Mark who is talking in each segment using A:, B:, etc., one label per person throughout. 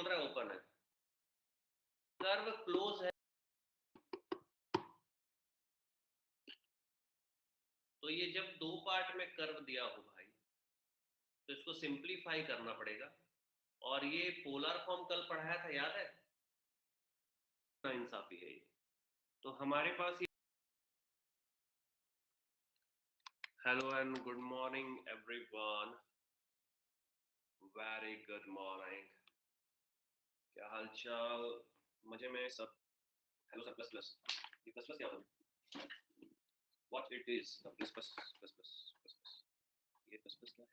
A: बोल रहा है ओपन है, कर्व क्लोज है, तो ये जब दो पार्ट में कर्व दिया हो भाई तो इसको सिंप्लीफाई करना पड़ेगा। और ये पोलर फॉर्म कल पढ़ाया था, याद है? नाइंसाफी है ये। तो हमारे पास ये hello and good morning everyone, very good morning. क्या हाल चाल? मजे में सब? हेलो सर, प्लस प्लस, ये प्लस प्लस क्या होता है? What it is plus plus plus plus plus plus, ये प्लस प्लस क्या है?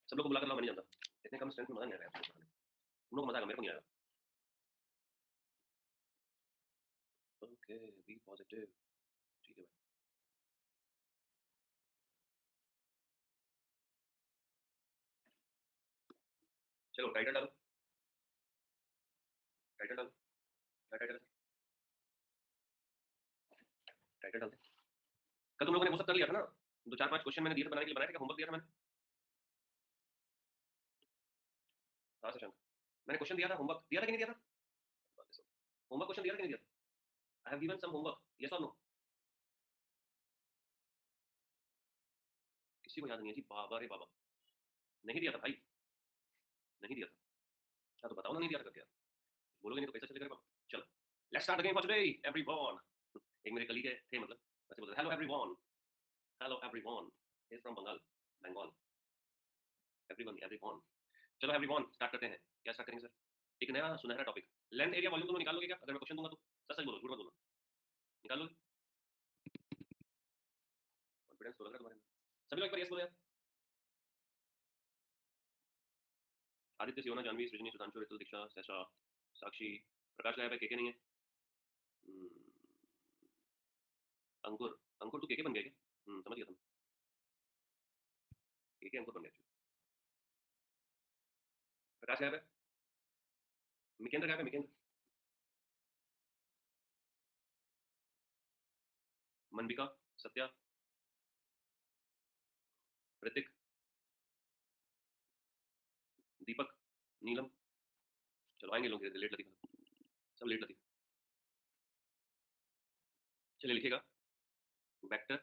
A: सब लोग को बुला कर लो, मैं नहीं जानता। इतने कम स्ट्रेंथ में मजा नहीं आएगा आपको पढ़ाने में। तुम लोग मजा आएगा, मेरे को नहीं आएगा। ओके, बी पॉजिटिव, ठीक है भाई। चलो टाइटल डालो, टाइटल डालो, क्या टाइटल है? टाइटल डालते। कल तुम लोगों ने वो सब कर लिया था ना, दो चार पांच क्वेश्चन मैंने दिए थे बनाने के लिए, बनाया था क्या? होमवर्क दिया था मैंने? हाँ शशांक, मैंने क्वेश्चन दिया था, होमवर्क दिया था कि नहीं दिया था? होमवर्क क्वेश्चन दिया था कि नहीं दिया था? I have given some homework, yes और नो? किसी को याद नहीं है जी? बाबा रे बाबा, नहीं दिया था भाई, नहीं दिया था। क्या तो बताओ ना, नहीं दिया था करके यार, बोलोगे नहीं तो कैसे चलेगा बाबा? चलो let's start again for today everyone. एक मेरे कलीग थे, मतलब ऐसे बोलते, hello everyone, hello everyone, he is from Bengal, Bengal, everyone everyone. चलो एवरीवन स्टार्ट करते हैं। क्या स्टार्ट करेंगे सर? एक नया सुनहरा टॉपिक, लेंथ एरिया वॉल्यूम। तुम निकाल लोगे क्या अगर मैं क्वेश्चन दूंगा तो? सच सच बोलो, झूठ मत बोलना, निकाल लोगे? कॉन्फिडेंस तो लग रहा है तुम्हारे में। सभी लोग एक बार यस बोलो यार। आदित्य, सियोना, जानवी, सृजनी, सुधांशु, ऋतु, दीक्षा, सैशा, साक्षी, प्रकाश गायब है, केके नहीं है। अंकुर, अंकुर तू केके बन गया क्या? समझ गया तुम, केके अंकुर बन गया। प्रकाश गायब है, मिकेंद्र गायब है, मिकेंद्र, मनबिका, सत्या, ऋतिक, दीपक, नीलम। चलो आएंगे लोग, लेट लतीफा, सब लेट लतीफा। चलिए लिखिएगा, vector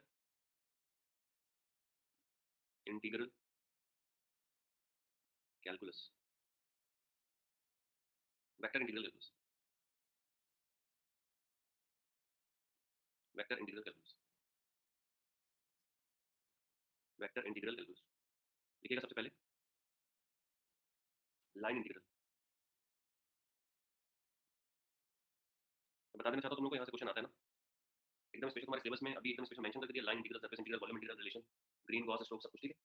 A: integral calculus, vector integral calculus, vector integral calculus, vector integral calculus. लिखिएगा सबसे पहले लाइन इंटीग्रल। मैं बता देना चाहता हूं तुम लोग को, यहाँ से क्वेश्चन आता है ना एकदम स्पेशल हमारे सिलेबस में, अभी एकदम स्पेशल मेंशन कर दिया, line integral, surface integral, volume integral, relation, green, Gauss, Stokes, सब कुछ, ठीक है?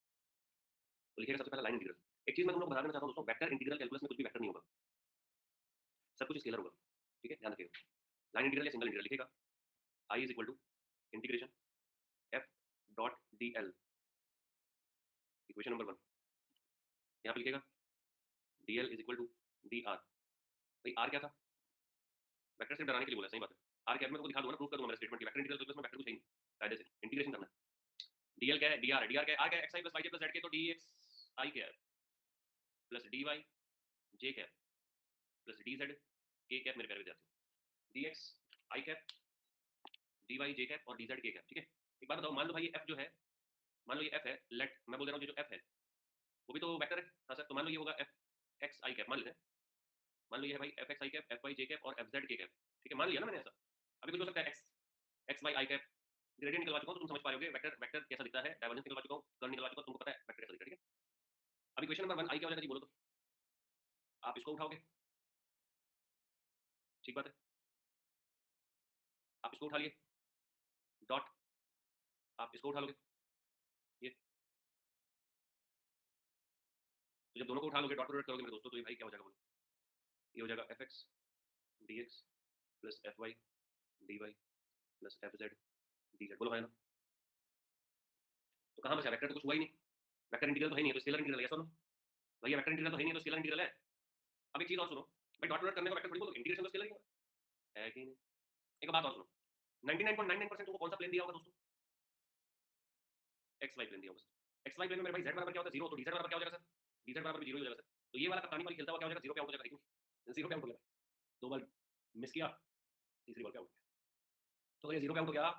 A: तो लिखिएगा सबसे पहले लाइन इंटीग्रल। एक चीज मैं तुम लोग बता देना चाहता हूं दोस्तों, वेक्टर इंटीग्रल कैलकुलस में कुछ भी वेक्टर नहीं होगा, सब कुछ स्केलर होगा, ठीक है? ध्यान रखिएगा। लाइन इंटीग्रल या सिंगल इंटीग्रल, लिखिएगा I is equal to integration F dot D L, equation number 1। यहाँ पे लिखिएगा D L is equal to D R. भाई आर क्या था? वेक्टर से डराने के लिए बोला, सही बात है। आर क्या है मैं आपको दिखा दूंगा, प्रूफ कर दूंगा मेरे स्टेटमेंट की। वेक्टर इंटीग्रल कैलकुलस में वेक्टर कुछ नहीं, कायदे से इंटीग्रेशन करना है। डीएल क्या है? डीआर है, डीआर क्या है? आर क्या है? एक्स आई प्लस वाई जे प्लस जेड के, तो डी एक्स आई क्या है प्लस डी वाई जे कैप प्लस डी जेड के कैप, मेरे प्यारे विद्यार्थी। डी एक्स आई कैप, डी वाई जे कैप और डी जेड के कैप, ठीक है? एक बात बताओ, मान लो भाई ये एफ जो है, मान लो ये एफ है, लेट मैं बोल दे रहा हूँ, ये जो एफ है वो भी तो वेक्टर है। हाँ सर, तो मान लो ये होगा एफ एक्स आई कैप, मान लेते हैं, मान लो ये है भाई एफ एक्स आई कैप, एफ वाई जे कैप और एफ जेड के कैप, ठीक है? मान लिया ना मैंने ऐसा। अभी कुछ हो सकता है एक्स एक्स वाई आई कैप, ग्रेडियंट निकलवा चुका हूँ तो तुम समझ पा रहे होगे वेक्टर वेक्टर कैसा दिखता है, डाइवर्जेंस निकलवा चुका हूँ, कर्ल निकलवा चुका हूँ, तुमको पता है वेक्टर कैसा दिखता है, ठीक है? अभी क्वेश्चन नंबर 1 आई क्या हो जाएगा जी, बोलो तो? आप इसको उठाओगे, ठीक बात है, आप इसको उठा लिए, डॉट, आप इसको उठा लोगे, ये तो जब दोनों को उठा लोगे, डॉट प्रोडक्ट करोगे मेरे दोस्तों, तो ये भाई क्या हो जाएगा बोलो? ये हो जाएगा F X D X plus F Y D Y plus F Z D Z, बोलो है ना? तो कहाँ बचा? वेक्टर तो कुछ हुआ ही नहीं, वेक्टर इंटीग्रल तो है नहीं, तो स्केलर इंटीग्रल है, सुनो भैया, वेक्टर इंटीग्रल तो है नहीं, तो स्केलर इंटीग्रल है। अब एक चीज और सुनो भाई, डॉट प्रोडक्ट करने का वेक्टर थोड़ी बोलो, इंटीग्रेशन तो स्केलर ही होगा, है कि नहीं? एक बात और सुनो, 99.99% तुमको कौन सा प्लेन दिया होगा दोस्तों? एक्स वाई प्लेन दिया होगा। एक्स वाई प्लेन में मेरे भाई जेड बराबर क्या होता है? 0, तो डी जेड बराबर क्या हो जाएगा सर? डी जेड बराबर 0 हो जाएगा सर। तो ये वाला कप्तानी वाली खेलता हुआ क्या हो जाएगा, 0 पे आउट हो जाएगा, 0 पे आउट हो गया, 2 बॉल मिस किया, तीसरी बॉल पे आउट हो गया। तो ये 0 पे आउट हो गया,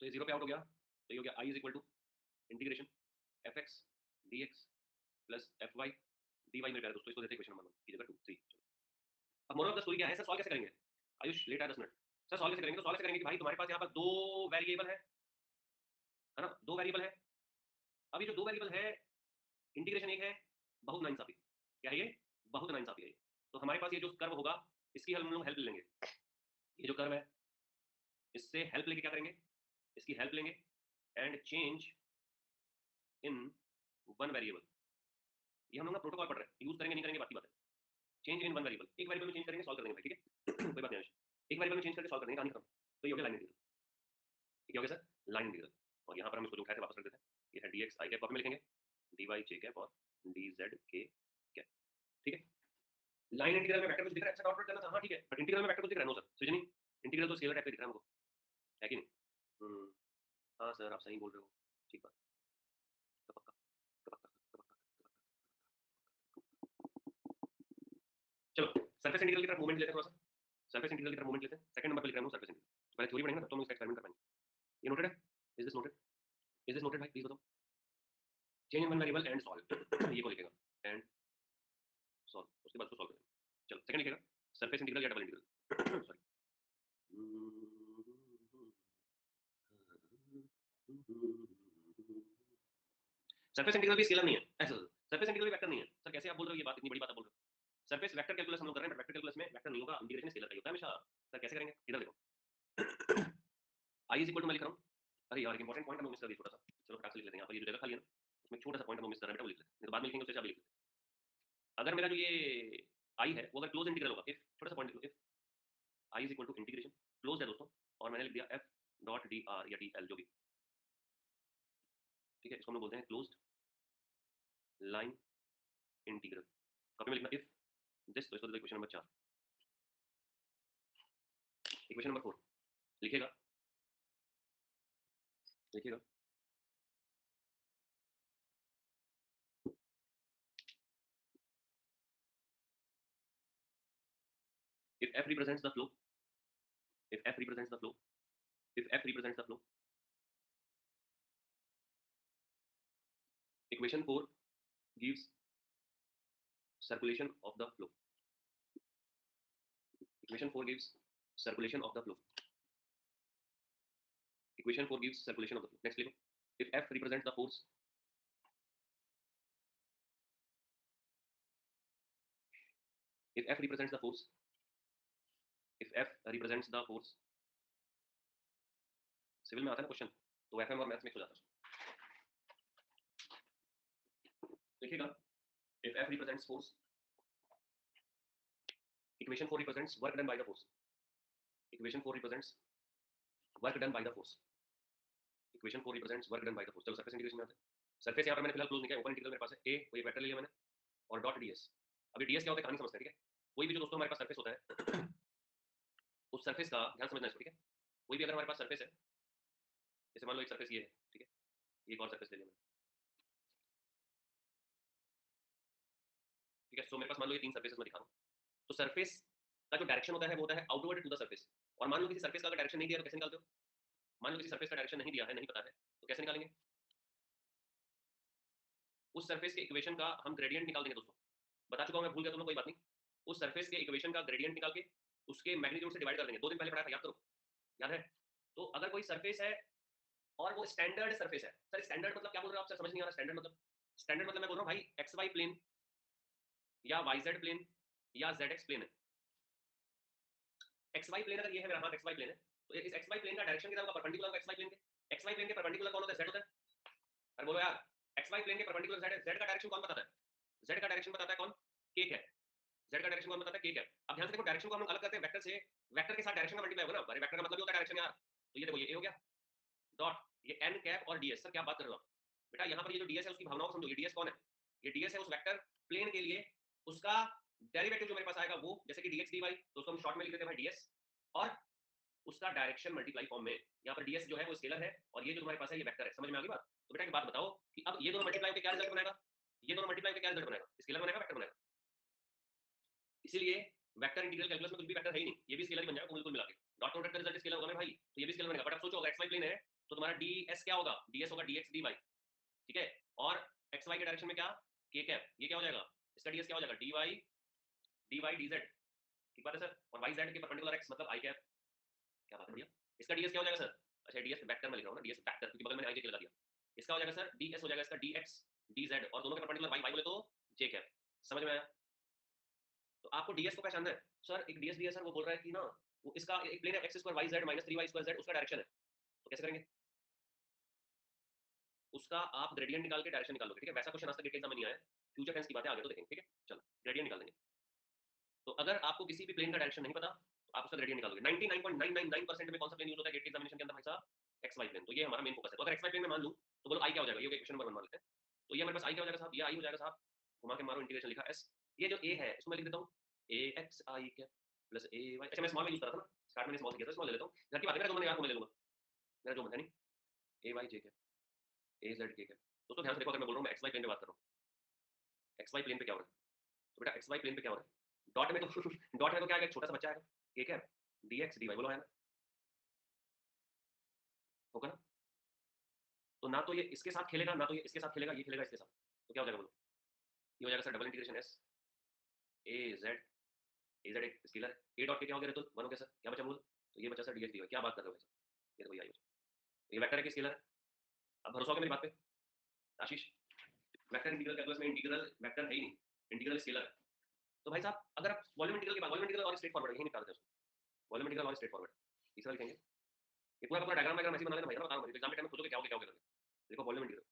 A: तो ये 0 पे आउट हो गया, तो ये हो गया I is equal to integration fx dx plus fy dy। मेरे प्यारे दोस्तों, इसको देते हैं क्वेश्चन नंबर 1 की जगह 2 3। चलो, अब मोरल ऑफ द स्टोरी क्या है सर, सॉल्व कैसे करेंगे? आयुष लेट आया 10 मिनट। सर सॉल्व कैसे करेंगे? तो सॉल्व कैसे करेंगे कि भाई तुम्हारे पास यहाँ पर 2 वेरिएबल है ना, 2 वेरिएबल है। अब ये जो 2 वेरिएबल है, इंटीग्रेशन एक है, बहुत नाइंसाफी। क्या है ये? बहुत नाइंसाफी है ये। तो हमारे पास ये जो कर्व होगा, इसकी हम लोग हेल्प लेंगे। ये जो कर्व है, इससे हेल्प लेके क्या करेंगे, इसकी हेल्प लेंगे and change in one variable. ये हम लोग ना प्रोटोकॉल पढ़ रहे हैं, यूज करेंगे नहीं करेंगे बात की बात है। चेंज इन वन वेरिएबल, एक वेरिएबल में चेंज करेंगे, सॉल्व कर देंगे भाई, ठीक है। कोई बात नहीं आयुष, एक वेरिएबल में चेंज करके सॉल्व कर देंगे, कहानी खत्म। तो ये हो गया लाइन इंटीग्रल, ठीक है सर, लाइन इंटीग्रल। और यहाँ पर हम इसको जो उठाए थे वापस रख देते हैं। ये है dx i कैप, कॉपी में लिखेंगे dy j कैप और dz k कैप, ठीक है। लाइन इंटीग्रल में वेक्टर कुछ दिख रहा है, अच्छा डॉट करना था, हाँ ठीक है, बट इंटीग्रल में वेक्टर कुछ दिख रहा है? नो सर, सृजनी इंटीग्रल तो स्केलर टाइप का दिख रहा है हमको, है कि नहीं? हाँ सर आप सही बोल रहे हो, ठीक बात, पक्का पक्का पक्का। चलो सरफेस इंटीग्रल की तरफ मूवमेंट लेते हैं थोड़ा सा, सरफेस इंटीग्रल की तरफ मूवमेंट लेते हैं। सेकंड नंबर पे लिख रहा हूँ सरफेस इंटीग्रल, पहले थ्योरी पढ़ेंगे ना, तो हम इसका एक्सपेरिमेंट कर पाएंगे। ये नोटेड है? Is this noted? Is this noted भाई, प्लीज बताओ। Change in one variable and solve ये को लिखेगा एंड सॉल्व, उसके बाद उसको सॉल्व करेंगे। चलो सेकंड लिखेगा सरफेस इंटीग्रल या double integral sorry. Surface integral भी स्केलर नहीं है, ऐसा सरफेस इंटीग्रल भी वेक्टर नहीं है। सर कैसे आप बोल रहे हो, ये बात इतनी बड़ी बात आप बोल रहे हो? सरफेस वेक्टर कैलकुलस हम लोग कर रहे हैं, बट वेक्टर कैलकुलस में वेक्टर नहीं होगा, इंटीग्रेशन स्केलर का ही होता है हमेशा। सर कैसे करेंगे, इधर देखो I इज इक्वल टू, मैं लिख रहा हूँ, अरे यार एक इंपॉर्टेंट पॉइंट हम मिस कर दिया छोटा सा, चलो फटाक से लिख लेते हैं। यहाँ पर ये जो जगह खाली है ना, उसमें छोटा सा पॉइंट हम मिस कर रहे हैं, बेटा वो लिख लेते हैं, नहीं तो बाद में लिखेंगे उससे अच्छा लिख लेते हैं। अगर मेरा जो ये I है वो अगर क्लोज इंटीग्रल होगा, इफ छोटा सा पॉइंट लिखो, if I is equal to integration close है दोस्तों, और मैंने लिख दिया f डॉट dr या dl जो भी, ठीक है, इसको हम लोग बोलते हैं क्लोज्ड लाइन इंटीग्रल। कॉपी में लिखना इफ दिस, तो इसको दे इक्वेशन नंबर 4। इक्वेशन नंबर 4 लिखेगा, लिखेगा if f represents the flow, if f represents the flow, if f represents the flow, equation 4 gives circulation of the flow, equation 4 gives circulation of the flow, equation 4 gives circulation of the flow। next लिखो if f represents the force, if f represents the force, if f represents the force, civil में आता है ना question, तो FM और maths mix हो जाता है। लिखिएगा if f represents force, equation 4 represents work done by the force, equation 4 represents work done by the force, equation 4 represents work done by the force। चलो सरफेस इंटीग्रेशन में आते हैं। सरफेस यहाँ पर मैंने फिलहाल क्लोज नहीं किया, ओपन इंटीग्रल मेरे पास है, ए कोई वेक्टर ले लिया मैंने और डॉट ds। अभी ds क्या होता है कहानी समझते हैं, ठीक है। कोई भी जो दोस्तों हमारे पास सरफेस होता है उस सरफेस का ध्यान समझना इसको, ठीक है। कोई भी अगर हमारे पास सरफेस है, जैसे मान लो एक सरफेस ये है, ठीक है, ये एक और सरफेस ले लिया मैंने, ठीक है। सो मेरे पास मान लो ये 3 सरफेसेस मैं दिखा रहा हूँ। तो सरफेस का जो डायरेक्शन होता है वो होता है आउटवर्ड टू द सरफेस। और मान लो किसी सरफेस का अगर डायरेक्शन नहीं दिया तो कैसे निकालते हो? मान लो किसी सरफेस का डायरेक्शन नहीं दिया है, नहीं पता है, तो कैसे निकालेंगे? उस सरफेस के इक्वेशन का हम ग्रेडियंट निकाल देंगे दोस्तों। बता चुका हूं मैं, भूल गया तुम लोग कोई बात नहीं। उस सरफेस के इक्वेशन का ग्रेडियंट निकाल के उसके मैग्नीट्यूड से डिवाइड कर देंगे। 2 दिन पहले पढ़ाया था, याद करो, याद है? तो अगर कोई सरफेस है और वो स्टैंडर्ड सरफेस है, सर स्टैंडर्ड मतलब क्या बोल रहे हो आप? सर समझ नहीं आ रहा स्टैंडर्ड मतलब। स्टैंडर्ड मतलब मैं बोल रहा हूं भाई एक्स वाई प्लेन या वाई जेड प्लेन या जेड एक्स प्लेन है। एक्स वाई प्लेन अगर ये है मेरा हाथ, एक्स वाई प्लेन है, तो इस एक्स वाई प्लेन का डायरेक्शन कितना होगा? परपेंडिकुलर होगा एक्स वाई प्लेन के। एक्स वाई प्लेन के परपेंडिकुलर कौन होता है? जेड होता है। अरे बोलो यार, एक्स वाई प्लेन के परपेंडिकुलर जेड है। जेड का डायरेक्शन कौन बताता है? जेड का डायरेक्शन बताता है कौन? के है। जेड का डायरेक्शन कौन बताता है? के है। अब ध्यान से देखो, डायरेक्शन को हम लोग अलग करते हैं वेक्टर से, वेक्टर के साथ डायरेक्शन का मल्टीप्लाई होगा ना। अरे वेक्टर का मतलब ही होता है डायरेक्शन यार। तो ये देखो, ये ए हो गया डॉट, ये एन कैप और डीएस। सर क्या बात कर रहे हो आप बेटा? यहाँ पर ये जो डीएस है उसकी भावनाओं को समझो। ये डीएस कौन है? ये डीएस है उस वेक्टर प्लेन के लिए उसका डेरिवेटिव जो मेरे पास आएगा वो, जैसे कि dx dy, तो उसको हम शॉर्ट में लिख देते हैं भाई ds, और उसका डायरेक्शन मल्टीप्लाई फॉर्म में। यहाँ पर ds जो है वो स्केलर है और ये जो तुम्हारे पास है ये वेक्टर है। समझ में आ गई बात? तो बेटा एक बात बताओ कि अब ये दोनों मल्टीप्लाई होकर क्या रिजल्ट बनाएगा? ये दोनों मल्टीप्लाई करके क्या रिजल्ट बनेगा, स्केलर बनेगा, वेक्टर बनेगा। इसीलिए वेक्टर इंटीग्रल कैलकुलस में कुछ भी वेक्टर है ही नहीं, ये भी स्केलर ही बन जाएगा बिल्कुल मिला के। डॉट प्रोडक्ट का रिजल्ट स्केलर होगा मेरे भाई, तो ये भी स्केलर बनेगा। बट अब सोचो अगर xy प्लेन है तो तुम्हारा ds क्या होगा, ds होगा dx dy, ठीक है। और xy के डायरेक्शन में क्या, k कैप, ये क्या हो जाएगा, इसका ds क्या हो जाएगा, dy dz, ठीक बात है सर। और yz के परपेंडिकुलर x मतलब i कैप, क्या बात है भैया। इसका ds क्या हो जाएगा सर, अच्छा ds वेक्टर में लिख रहा हूं ना, ds वेक्टर क्योंकि बगल में i j लगा दिया। इसका हो जाएगा सर ds हो जाएगा इसका dx dz, और दोनों के परपेंडिकुलर y बोले तो j कैप। समझ में आया। तो आपको ds को पहचानना है सर, एक ds दिया सर, वो बोल रहा है कि ना वो इसका एक प्लेन है x square y z minus 3y square z, उसका डायरेक्शन है, तो कैसे करेंगे उसका, आप ग्रेडियंट निकाल के डायरेक्शन निकालोगे, ठीक है। वैसा क्वेश्चन आज तक एग्जाम में नहीं आया, फ्यूचर टेंस की बात है, आगे तो देखेंगे, ठीक है। चलो ग्रेडियंट निकाल देंगे। तो अगर आपको किसी भी प्लेन का डायरेक्शन नहीं पता तो आप उसका ग्रेडियंट निकालोगे। 99.999% में कौन सा प्लेन यूज होता है गेट के एग्जामिनेशन के अंदर भाई साहब, एक्स वाई प्लेन। तो ये हमारा मेन फोकस है। तो अगर एक्स वाई प्लेन में मान लूं तो बोलो आई क्या हो जाएगा, ये क्वेश्चन नंबर 1 मान लेते हैं। तो ये हमारे पास आई क्या हो जाएगा साहब, ये आई हो जाएगा साहब, घुमा के मारो, इंटीग्रेशन लिखा एस, ये जो ए है इसको मैं लिख देता हूं ए एक्स आई क्या प्लस ए वाई। अच्छा मैं स्मॉल में यूज कर रहा था ना, स्टार्ट में स्मॉल किया था, स्मॉल ले लेता हूं, घर की बात है, मेरा जो मन यार को मैं ले लूंगा, मेरा जो मन है नहीं, ए वाई जे क्या ए जेड के क्या। दोस्तों ध्यान से देखो, अगर मैं बोल रहा हूं मैं एक्स वाई प्लेन पे बात कर रहा हूं, एक्स वाई प्लेन पे क्या हो रहा है, तो बेटा एक्स वाई प्लेन पे क्या हो रहा है, डॉट में तो डॉट में तो क्या है, छोटा सा बच्चा आएगा, ठीक है, dx dy बोलो है ना, होगा ना। तो ना तो ये इसके साथ खेलेगा, ना तो ये इसके साथ खेलेगा, ये खेलेगा इसके साथ, तो क्या हो जाएगा बोलो, ये हो जाएगा sir double integration S A Z, A Z एक स्केलर है, ए डॉट के क्या हो गया तो वन हो गया सर, क्या बचा बोलो, तो ये बचा सर dx dy। क्या बात कर रहे हो सर, ये तो भैया ये वेक्टर है कि स्केलर है, अब भरोसा हो गया मेरी बात पे आशीष। वेक्टर इंटीग्रल कैलकुलस में इंटीग्रल वेक्टर है ही नहीं, इंटीग्रल स्केलर है। तो भाई साहब अगर आप वॉल्यूम इंटीग्रल के बाद, वॉल्यूम इंटीग्रल और स्ट्रेट फॉरवर्ड यही निकाल देते हैं उसको, वॉल्यूम इंटीग्रल और स्ट्रेट फॉरवर्ड तीसरा लिखेंगे। ये पूरा का पूरा डायग्राम ऐसे बना लेना भाई, ना बताऊं एग्जाम के टाइम में सोचोगे क्या हो गया करके। देखो volume integral,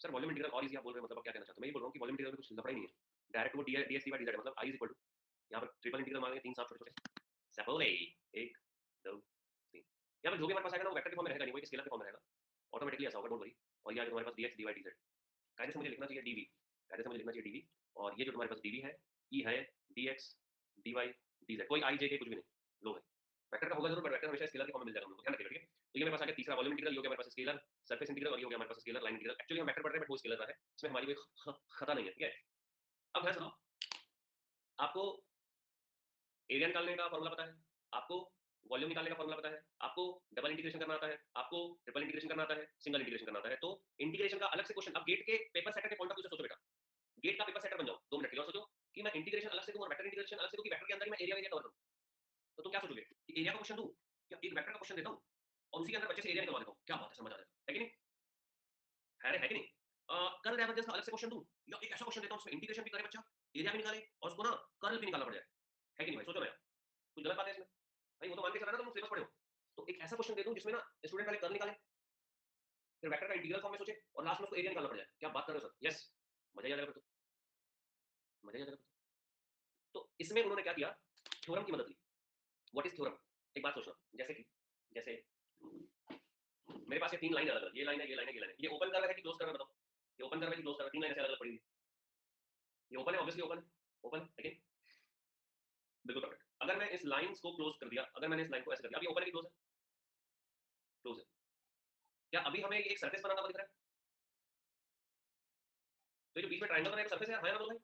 A: sir volume integral और इजी आप बोल रहे हैं, मतलब आप क्या कहना चाहते हैं। मैं ये बोल रहा हूँ कि वॉल्यूम इंटीग्रल में कुछ लफड़ा ही नहीं है, डायरेक्ट वो dx dy dz मतलब i इज इक्वल टू, यहाँ पर ट्रिपल इंटीग्रल मारेंगे, तीन सात छोटे छोटे सेपरेट, एक दो तीन, यहाँ पर जो भी हमारे पास आएगा ना वो वेक्टर के फॉर्म में रहेगा नहीं, वो एक स्केलर के फॉर्म में रहेगा, ऑटोमेटिकली ऐसा होगा, डोंट वरी। और ये आगे तुम्हारे पास dx dy dz, कायदे से मुझे लिखना चाहिए dv, कायदे से मुझे लिखना चाहिए dv, और ये जो तुम्हारे पास dv है e है dx dy dz, कोई i j के कुछ भी नहीं, लो भाई वेक्टर का होगा जरूर, बट वेक्टर हमेशा स्केलर के फॉर्म में मिल जाएगा हम लोग, ध्यान रखिएगा, ठीक है। तो ये मेरे पास आ गया तीसरा वॉल्यूम इंटीग्रल, ये हो गया हमारे पास स्केलर सरफेस इंटीग्रल, और ये हो गया हमारे पास स्केलर लाइन इंटीग्रल। एक्चुअली हम वेक्टर पढ़ रहे हैं बट वो स्केलर का है, इसमें हमारी कोई खता नहीं है, ठीक है। अब ध्यान सुनो, आपको एरिया निकालने का फॉर्मूला पता है, आपको वॉल्यूम निकालने का फॉर्मूला पता है, आपको डबल इंटीग्रेशन करना आता है, आपको ट्रिपल इंटीग्रेशन करना आता है, सिंगल इंटीग्रेशन करना आता है। तो इंटीग्रेशन का अलग से क्वेश्चन, अब गेट के पेपर सेटर के पॉइंट ऑफ व्यू से सोचो बेटा, गेट का पेपर सेटर बन जाओ 2 मिनट के लिए, और सोचो कि मैं इंटीग्रेशन अलग से दूं और वेक्टर इंटीग्रेशन अलग से दूं, कि वेक्टर के अंदर ही मैं एरिया कवर करूं। तो तुम क्या सोचोगे कि एरिया का क्वेश्चन दूं या एक वेक्टर का क्वेश्चन देता हूं और उसी के अंदर बच्चे से एरिया निकलवा देता हूं, क्या बात है, समझ आ जाएगा, है कि नहीं, है कि नहीं। कर्ल डाइवर्जेंस का अलग से क्वेश्चन दूं या एक ऐसा क्वेश्चन देता हूं उसमें इंटीग्रेशन भी करे बच्चा, एरिया भी निकाले और उसको ना कर्ल भी निकालना पड़ जाए, है कि नहीं भाई, सोचो ना यार, कुछ गलत बात है इसमें भाई, वो तो मान के चला ना तुम सिलेबस पढ़े हो। तो एक ऐसा क्वेश्चन दे दूं जिसमें ना स्टूडेंट पहले कर्ल निकाले, फिर वेक्टर का इंटीग्रल फॉर्म में सोचे, और लास्ट में उसको एरिया निकालना पड़ जाए, क्या बात कर रहे हो सर, यस, मजा ही आ जाएगा फिर तो, मजा ही आ जाएगा फिर तो। इसमें उन्होंने क्या किया, थ्योरम की मदद ली। व्हाट इज थ्योरम, एक बात सोचना, जैसे कि जैसे मेरे पास ये तीन लाइन अलग अलग, ये लाइन है, ये लाइन है, ये लाइन है, ये ओपन कर्व है कि क्लोज कर्व है बताओ, ये ओपन कर्व है कि क्लोज कर्व है, तीन लाइन ऐसे अलग अलग पड़ी हुई, ये ओपन है, ऑब्वियसली ओपन है, ओपन है, बिल्कुल परफेक्ट। अगर मैं इस लाइन को क्लोज कर दिया, अगर मैंने इस लाइन को ऐसे कर दिया, अभी ओपन है कि क्लोज है, क्लोज है, क्या अभी हमें एक सरफेस बनाना दिख रहा है, तो ये जो बीच में ट्रायंगल बना है सरफेस है, हाँ या ना बोलो भाई,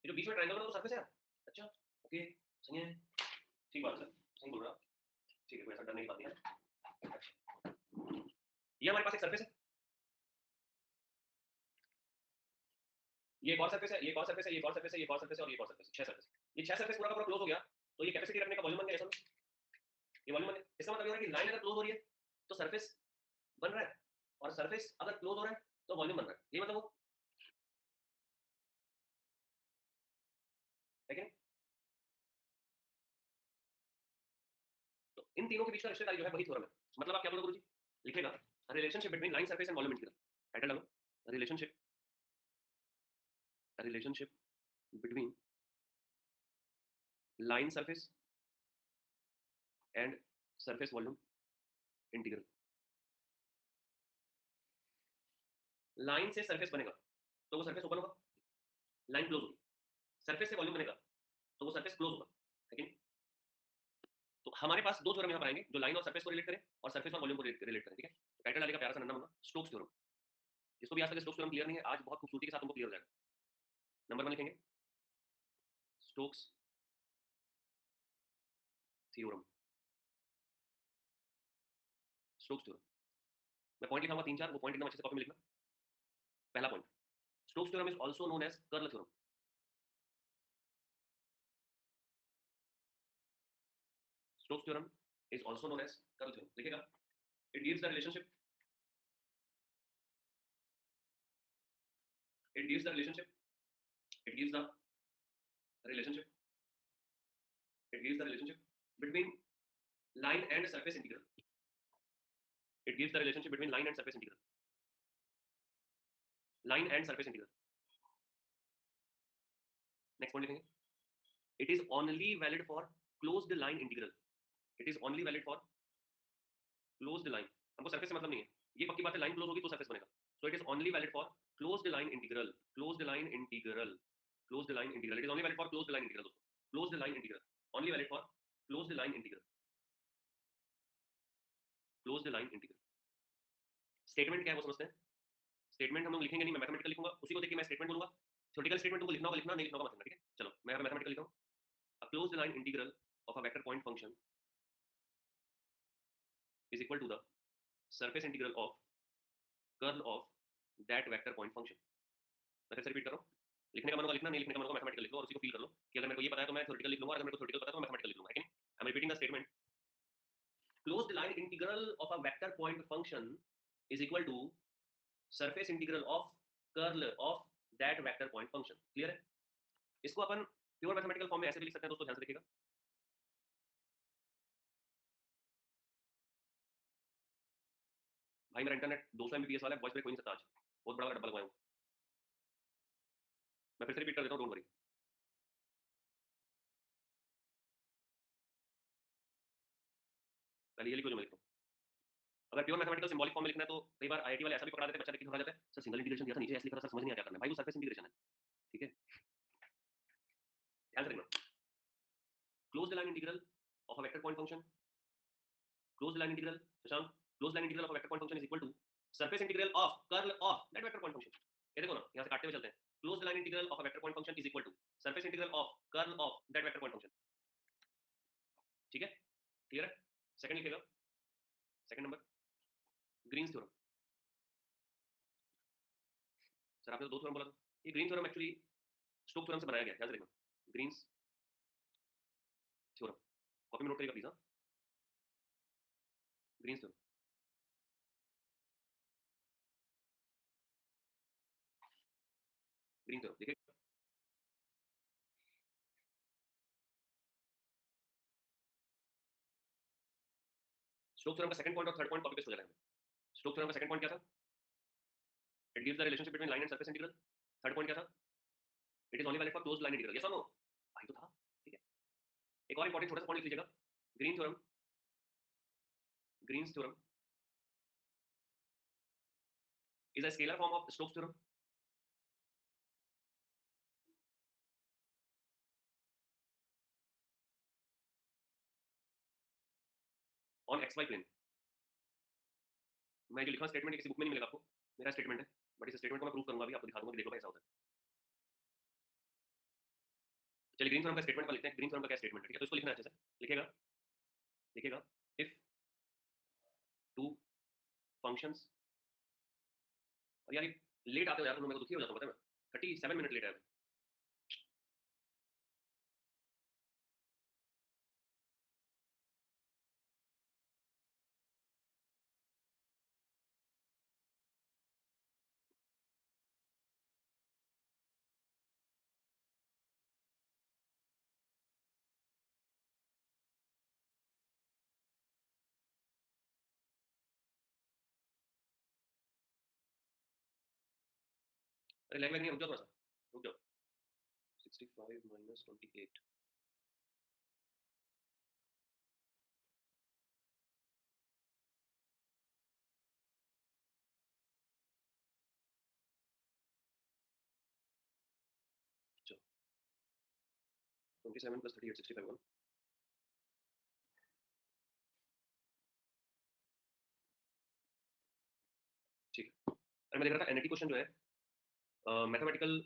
A: ये जो बीच में ट्रायंगल बना है तो सरफेस है, अच्छा ओके सही है, ठीक बात है, सही बोल रहा हूं, ठीक है, कोई ऐसा डरने की बात नहीं है। ये हमारे पास एक सरफेस है, ये एक और सरफेस है, ये एक और सरफेस है, ये एक और सरफेस है, ये एक और सरफेस है, और ये एक और सरफेस, छह सरफेस, ये छह सरफेस पूरा का पूरा क्लोज हो गया, तो ये कैपेसिटी रखने का वॉल्यूम बन गया ऐसा, ये वॉल्यूम बन गया। इसका मतलब ये हो रहा है कि लाइन अगर क्लोज हो रही है तो सरफेस बन रहा है, और सरफेस अगर क्लोज हो रहा है तो वॉल्यूम बन रहा है, ये मतलब वो है क्या। तो इन तीनों के बीच का रिश्तेदारी जो है वही थ्योरम है। मतलब आप क्या बोलोगे गुरुजी, लिखेगा relationship between line surface and volume integral, title डालो relationship, relationship between line surface and surface volume integral. Line से सरफेस बनेगा तो वो सरफेस ओपन होगा, लाइन क्लोज होगी, सरफेस से वॉल्यूम बनेगा तो वो सरफेस क्लोज होगा, है कि नहीं। तो हमारे पास दो थ्योरम यहाँ पर आएंगे जो लाइन और सरफेस को रिलेट करें और सरफेस और वॉल्यूम को रिलेट करें, ठीक है। तो टाइटल डालेगा प्यारा सा नन्ना मुन्ना स्टोक्स थ्योरम। जिसको भी आज तक स्टोक्स थ्योरम क्लियर नहीं है, आज बहुत खूबसूरती के साथ तुमको क्लियर हो जाएगा। नंबर 1 लिखेंगे स्टोक्स थ्योरम, स्टोक्स थ्योरम। मैं पॉइंट लिखाऊंगा 3-4, वो पॉइंट एकदम अच्छे से कॉपी में लिखना। पहला point, Stokes theorem is also known as curl theorem. Stokes theorem is also known as curl theorem, लिखेगा। It gives the relationship, it gives the relationship, it gives the relationship, it gives the relationship between line and surface integral. It gives the relationship between line and surface integral. Line and surface integral. Next point लिखेंगे. It is only valid for closed line integral. It is only valid for closed line. हमको surface से मतलब नहीं है. ये पक्की बात है, line close होगी तो surface बनेगा. So it is only valid for closed line integral. Closed line integral. Closed line integral. It is only valid for closed line integral. Closed line integral. Only valid for closed line integral. Closed line integral. Statement क्या है वो समझते हैं. Statement हम लोग लिखेंगे नहीं, मैं मैथमेटिकल लिखूंगा, उसी को देख के मैं स्टेटमेंट बोलूंगा. थ्योरेटिकल स्टेटमेंट तुमको लिखना होगा लिखना, नहीं लिखना होगा मत लिखना, ठीक है. चलो मैं यहाँ मैथमेटिकल लिखता हूँ. A closed line integral of a vector point function is equal to the surface integral of curl of that vector point function. मैं फिर से रिपीट कर रहा हूँ. लिखने का मन होगा लिखना, नहीं लिखने का मन होगा मैथमेटिकल लिख लो और उसी को फील कर लो कि अगर मेरे को ये पता है तो मैं थ्योरेटिकल लिख लूंगा, अगर मेरे को थ्योरेटिकल पता है तो मैं मैथमेटिकल लिख लूंगा, है कि नहीं. I am repeating the statement. Closed line integral of a vector point function is equal to surface integral of curl of that vector point function. Clear है. इसको अपन प्योर मैथमेटिकल फॉर्म में ऐसे भी लिख सकते हैं दोस्तों, ध्यान से देखिएगा. भाई मेरा इंटरनेट 200 एमबीपीएस वाला है, वॉइस ब्रेक हो नहीं सकता आज, बहुत बड़ा डब्बा लगवाया हूं. मैं फिर से रिपीट कर देता हूं, डोंट वरी. पहले ये लिखो जो मैं लिखता हूं. अगर प्योर मैथमेटिकल सिंबॉलिक फॉर्म में लिखना है तो कई बार आईआईटी वाले ऐसा भी पकड़ा देते हैं, बच्चा देख के घबरा जाता है, सर सिंगल इंटीग्रेशन दिया था नीचे ऐसे लिखा था सर, समझ नहीं आया क्या करना है. भाई वो सरफेस इंटीग्रेशन है, ठीक है. ध्यान से देखना. Closed line integral of a vector point function, closed line integral Shashank, closed line integral of a vector point function is equal to surface integral of curl of that vector point function. ये देखो ना, यहां से काटते हुए चलते हैं. Closed line integral of a vector point function is equal to surface integral of curl of that vector point function. ठीक है, क्लियर है. सेकंड लिखेगा. Second number, Green's theorem. Sir आपने तो दो थ्योरम बोला था. ये Green theorem actually Stokes theorem से बनाया गया है, ध्यान से देखना. ग्रीन्स थ्योरम, कॉपी में नोट करिएगा प्लीज. हाँ, ग्रीन्स थ्योरम. ग्रीन थ्योरम देखिए. स्टोक्स थ्योरम का सेकंड पॉइंट और थर्ड पॉइंट कॉपी पेस्ट हो जाएगा. स्टोक्स थ्योरम का सेकंड पॉइंट क्या था? It gives the relationship between line and surface integral. Third point क्या था? It is only valid for closed line integral. Yes और नो? भाई तो था, ठीक है. एक और इंपॉर्टेंट छोटा सा पॉइंट लिख लीजिएगा. Green theorem, Green's theorem is a scalar form of Stokes theorem. On xy plane. मैं जो लिखा स्टेटमेंट किसी बुक में नहीं मिलेगा आपको, मेरा स्टेटमेंट है, बट इस स्टेटमेंट को मैं प्रूव करूंगा अभी, आपको दिखा दूंगा कि देखो कैसा होता है. चलिए ग्रीन थ्योरम का स्टेटमेंट पर लिखते हैं. ग्रीन थ्योरम का क्या स्टेटमेंट है, ठीक है. तो इसको लिखना है अच्छे से. लिखेगा, लिखेगा इफ टू फंक्शंस. और यार लेट आते हो यार, मैं दुखी हो जाता हूं, पता है. मैं 37 मिनट लेट आया. अरे लैंग्वेज नहीं, रुक जाओ थोड़ा सा, रुक जाओ. 65 minus 28. चलो 27 plus 38 65 1. ठीक है। अरे मैं देख रहा था एनआईटी क्वेश्चन जो है मैथमेटिकल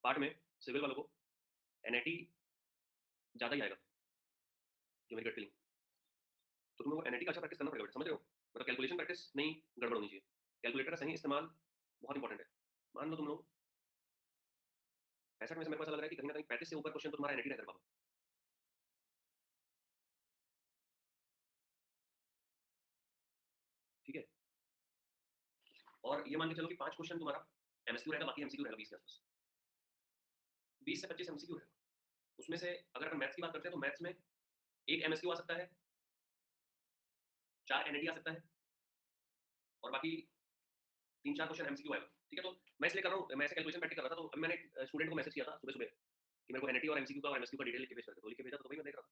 A: पार्ट में सिविल वालों को एनआईटी ज़्यादा ही आएगा, जो मेरी गट फीलिंग। तो तुम्हें वो एनआईटी का अच्छा प्रैक्टिस करना पड़ेगा बेटा, समझ रहे हो? मतलब कैलकुलेशन प्रैक्टिस नहीं गड़बड़ होनी चाहिए, कैलकुलेटर का सही इस्तेमाल बहुत इंपॉर्टेंट है। मान लो तुम लोग 65 में से मेरे को ऐसा लग रहा है कि कहीं ना कहीं 35 से ऊपर क्वेश्चन तो तुम्हारा एनआईटी नहीं कर पाओगे। ठीक है, और ये मान के चलो कि 5 क्वेश्चन तुम्हारा एमएसक्यू रहेगा, बाकी एमसीक्यू रहेगा 20 के आसपास। 20 से 25 एमसीक्यू रहेगा। उसमें से अगर हम मैथ्स की बात करते हैं तो मैथ्स में एक एमएसक्यू आ सकता है, 4 एनआईटी आ सकता है, और बाकी 3-4 क्वेश्चन एमसीक्यू आएगा। ठीक है, तो मैं इसलिए कर रहा हूँ, मैं ऐसे कैलकुलेशन प्रैक्टिस कर रहा था, तो अभी मैंने स्टूडेंट को मैसेज किया था सुबह सुबह कि मेरे को एनआईटी और एमसीक्यू का और एमएसक्यू का डिटेल लिख के भेज करके, तो लिख के भेजा, तो वही मैं देख रहा था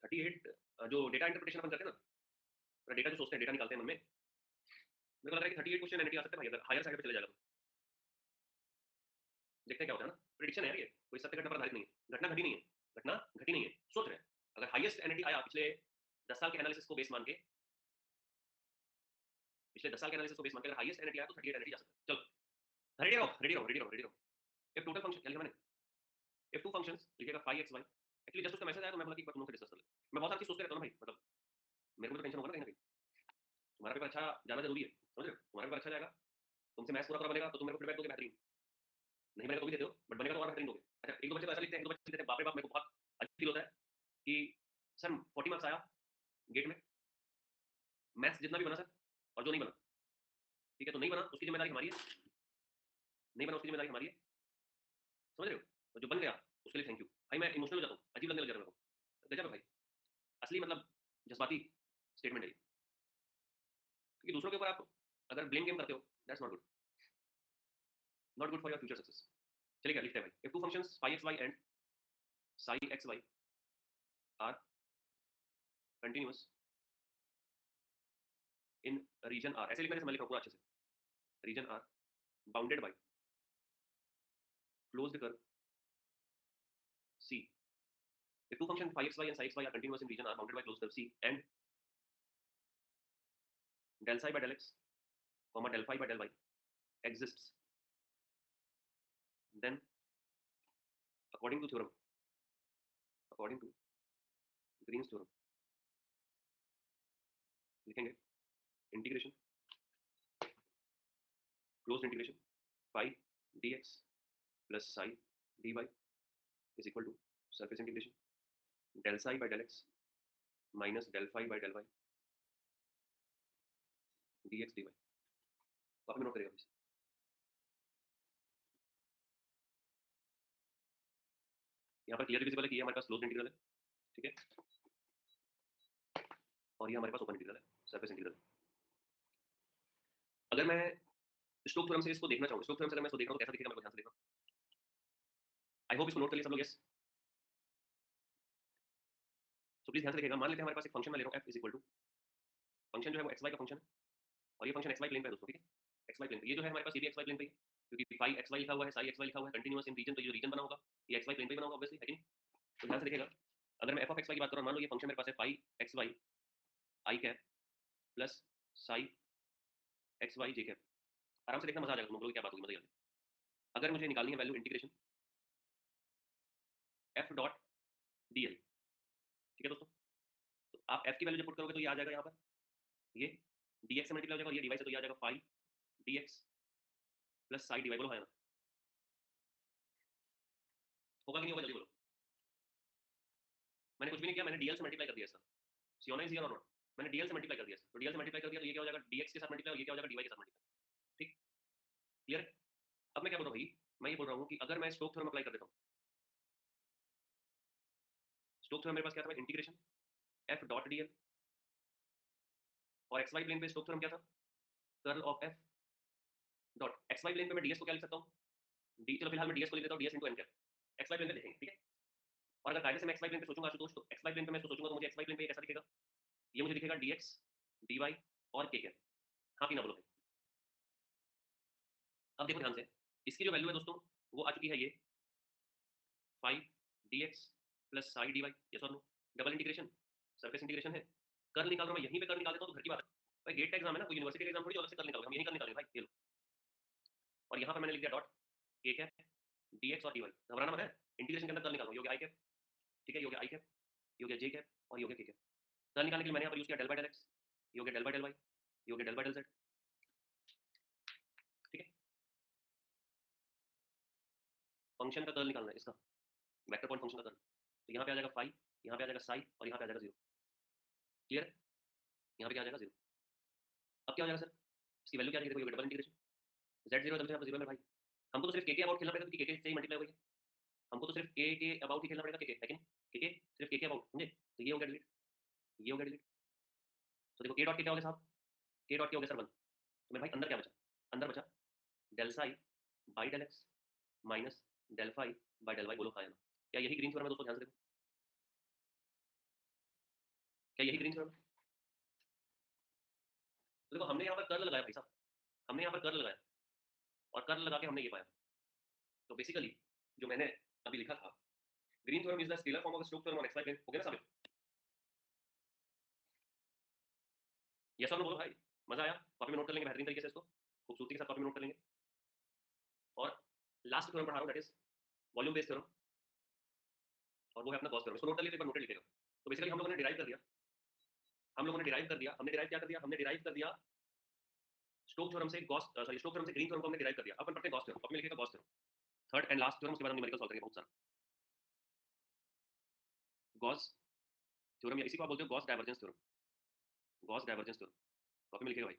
A: 38 जो डेटा इंटरप्रिटेशन अपन करते हैं ना, डेटा जो सोचते हैं, डेटा निकालते हैं मन में, मेरे को लग रहा है कि 38 क्वेश्चन एनआईटी आ सकते हैं भाई, अगर हायर साइड पे चले जाएगा तो। देखते हैं क्या होता है ना, प्रिडिक्शन है यार, ये कोई सत्य घटना पर आधारित नहीं है, घटना घटी नहीं है, घटना घटी नहीं है, सोच रहे हैं। अगर हाईएस्ट एनआईटी आया पिछले 10 साल के एनालिसिस को बेस मान के, पिछले 10 साल के एनालिसिस को बेस मान के अगर हाईएस्ट एनआईटी आया तो 38 एनआईटी जा सकता है। चलो रेडी रहो, रेडी रहो, रेडी रहो, रेडी रहो। if टोटल फंक्शन क्या लिखा मैंने, if टू फंक्शंस लिखिएगा 5xy, एक्चुअली जस्ट उसका मैसेज आया तो मैं बोला कि एक बार तुम लोग से डिस्कस कर ले। मैं बहुत सारी चीज सोचते रहता हूँ ना भाई, मतलब मेरे को तो टेंशन होगा ना कहीं ना कहीं। तुम्हारा पेपर अच्छा जाना जरूरी है, समझ रहे हो? तुम्हारा पेपर अच्छा जाएगा, तुमसे मैथ्स पूरा पूरा बनेगा तो तुम मेरे को फीडबैक दोगे बेहतरीन, नहीं बनेगा तो भी देते हो, बट बनेगा तो और बेहतरीन दोगे। अच्छा, एक दो बच्चे तो ऐसा लिखते हैं, एक दो बच्चे लिखते हैं बाप रे बाप, मेरे को बहुत अजीब फील होता है कि सर 40 मार्क्स आया गेट में, मैथ्स जितना भी बना सर, और जो नहीं बना, ठीक है, तो नहीं बना उसकी जिम्मेदारी हमारी है, नहीं बना उसकी जिम्मेदारी हमारी है, समझ रहे हो? और जो बन गया उसके लिए थैंक यू भाई। मैं इमोशनल हो जाता हूँ, अजीब लगने लग जाता है मेरे को, गजब है भाई, असली मतलब जज्बाती स्टेटमेंट है ये। क्योंकि दूसरों के ऊपर आप अगर ब्लेम गेम करते हो, that's not good, not good for your future success. चलिए क्या लिखते हैं भाई, if two functions phi xy and psi xy are continuous in region R, ऐसे लिखना जैसे मैं लिख रहा हूँ पूरा अच्छे से, region R bounded by closed curve C. if two function phi xy and psi xy are continuous in region R bounded by closed curve C and del psi by del x comma del phi by del y exists, then according to theorem, according to Green's theorem, लिखेंगे integration closed integration phi dx plus psi dy is equal to surface integration del psi by del x minus del phi by del y dx dy। Copy में note करेगा please. यहाँ पर clear visible है कि ये हमारे पास closed integral है, ठीक है, और ये हमारे पास ओपन इंटीग्रल है, सरफेस इंटीग्रल। अगर मैं स्टोक्स थ्योरम से इसको देखना चाहूँ, स्टोक्स थ्योरम से अगर मैं इसको देख रहा हूँ तो कैसा दिखेगा, मेरे को ध्यान से देखना। आई होप इसको नोट कर लिया सब लोग, यस। सो प्लीज ध्यान से देखिएगा, मान लेते हैं हमारे पास एक फंक्शन मैं ले रहा हूँ f is equal to, function जो है वो xy का फंक्शन है, और ये फंक्शन xy प्लेन पे है दोस्तों, ठीक है, xy प्लेन पे, ये जो है हमारे पास ये भी xy प्लेन पे है, क्योंकि phi xy लिखा हुआ है, psi xy लिखा हुआ है, कंटीन्यूअस इन रीजन, तो ये जो रीजन बना होगा ये xy प्लेन पे ही बना होगा ऑब्वियसली, है कि नहीं? तो ध्यान से देखिएगा, अगर मैं f ऑफ xy की बात करूँ, मान लो ये फंक्शन मेरे पास है phi xy i cap plus psi xy j cap, आराम से देखना, मजा आ जाएगा, तुम लोगों को क्या बात होगी, मजा आ जाएगा। अगर मुझे निकालनी है value integration f dot dl, ठीक है दोस्तों, तो आप f की वैल्यू जब पुट करोगे तो ये आ जाएगा यहाँ पर, ये dx से मल्टीप्लाई हो जाएगा, और ये dy से, तो ये आ जाएगा phi dx plus psi dy। बोलो हाँ ना, होगा कि नहीं होगा, जल्दी बोलो। मैंने कुछ भी नहीं किया, मैंने dl से मल्टीप्लाई कर दिया इसका, सियोना इज हियर और नॉट, मैंने dl से मल्टीप्लाई कर दिया, तो dl से मल्टीप्लाई कर दिया तो ये क्या हो जाएगा, dx के साथ मल्टीप्लाई, और ये क्या हो जाएगा, dy के साथ मल्टीप्लाई। ठीक, क्लियर है? अब मैं क्या बोल रहा हूँ भाई, मैं ये बोल रहा हूँ कि अगर मैं स्टोक थ्योरम अप्लाई कर देता हूँ, स्टोक थ्योरम मेरे पास क्या था, इंटीग्रेशन f डॉट dl, और xy प्लेन पे स्टोक थ्योरम क्या था, curl of f dot xy plane पे मैं ds को क्या लिख सकता हूँ, डी, चलो फिलहाल मैं ds को लिख देता हूँ, ds into n cap, xy plane पे देखेंगे, ठीक है। और अगर कायदे से मैं xy प्लेन पे सोचूंगा आशुतोष, तो xy प्लेन पे मैं इसको सोचूंगा तो मुझे xy प्लेन पे ये कैसा दिखेगा, ये मुझे दिखेगा dx dy और k कैप। हाँ कि ना बोलो भाई? अब देखो ध्यान से, इसकी जो वैल्यू है दोस्तों वो आ चुकी है ये 5 dx plus psi dy, yes और no, double integration, surface integration है, कर्ल निकाल रहा हूं मैं, यहीं पे कर्ल निकाल देता हूं तो घर की बात है, भाई गेट का एग्जाम है ना, कोई यूनिवर्सिटी का एग्जाम थोड़ी अलग से कर निकालोगे, हम यही कर निकालेंगे भाई, ये लो। और यहाँ पर मैंने लिख दिया डॉट ए कैप dx और dy, घबराना मत है, इंटीग्रेशन के अंदर कर निकालो, ये हो गया i कैप, ठीक है, ये हो गया i कैप, ये हो गया j कैप और ये हो गया k कैप। कर निकालने के लिए मैंने यहाँ पर यूज किया del by del x, ये हो गया del by del y, ये हो गया del by del z, ठीक है। फंक्शन का कर्ल निकालना है इसका, वेक्टर पॉइंट फंक्शन का कर्ल, तो यहाँ पे आ जाएगा फाई, यहाँ पे आ जाएगा साई और यहाँ पे आ जाएगा 0, क्लियर है, यहाँ पे क्या आ जाएगा 0। अब क्या हो जाएगा सर, इसकी वैल्यू क्या आ जाएगी, देखो ये डबल इंटीग्रेशन z0 डबल 0 में भाई, हमको तो सिर्फ के अबाउट खेलना पड़ेगा क्योंकि के से ही मल्टीप्लाई हो गई है, हमको तो सिर्फ के अबाउट ही खेलना पड़ेगा, के है कि नहीं, के सिर्फ के अबाउट, समझे, तो ये हो गया डिलीट, ये हो गया डिलीट। तो देखो के डॉट के क्या हो गया साहब, के डॉट के हो गया सर 1, तो मेरे भाई अंदर क्या बचा, अंदर बचा del psi by del x minus del phi by del y, बोलो हाँ या ना, क्या यही ग्रीन थ्योरम है दोस्तों, ध्यान से देखो, क्या यही ग्रीन थ्योरम है। तो देखो हमने यहाँ पर कर्ल लगाया भाई साहब, हमने यहाँ पर कर्ल लगाया और कर्ल लगा के हमने ये पाया, तो बेसिकली जो मैंने अभी लिखा था, Green theorem is the scalar form of Stokes theorem on x y plane, हो गया ना साबित, यस और नो बोलो भाई, मजा आया, कॉपी में नोट कर लेंगे बेहतरीन तरीके से इसको, खूबसूरती के साथ कॉपी में नोट कर लेंगे। और लास्ट थ्योरम पढ़ा रहा हूँ, that is volume based theorem, और वो है अपना गॉस थ्योरम, इसको नोट कर लिए तो एक बार नोटेड लिखेगा। तो बेसिकली हम लोगों ने डिराइव कर दिया, हम लोगों ने डिराइव कर दिया, हमने डिराइव क्या कर दिया, हमने डिराइव कर दिया स्टोक थ्योरम से गॉस, सॉरी स्टोक थ्योरम से ग्रीन थ्योरम को हमने डिराइव कर दिया। अपन पढ़ते हैं गॉस थ्योरम, कॉपी में लिखेगा Gauss theorem, third and last theorem, उसके बाद हम न्यूमेरिकल सॉल्व करेंगे बहुत सारा। गॉस थ्योरम, या इसी को आप बोलते हो Gauss divergence theorem, Gauss divergence theorem, copy में लिखेगा भाई,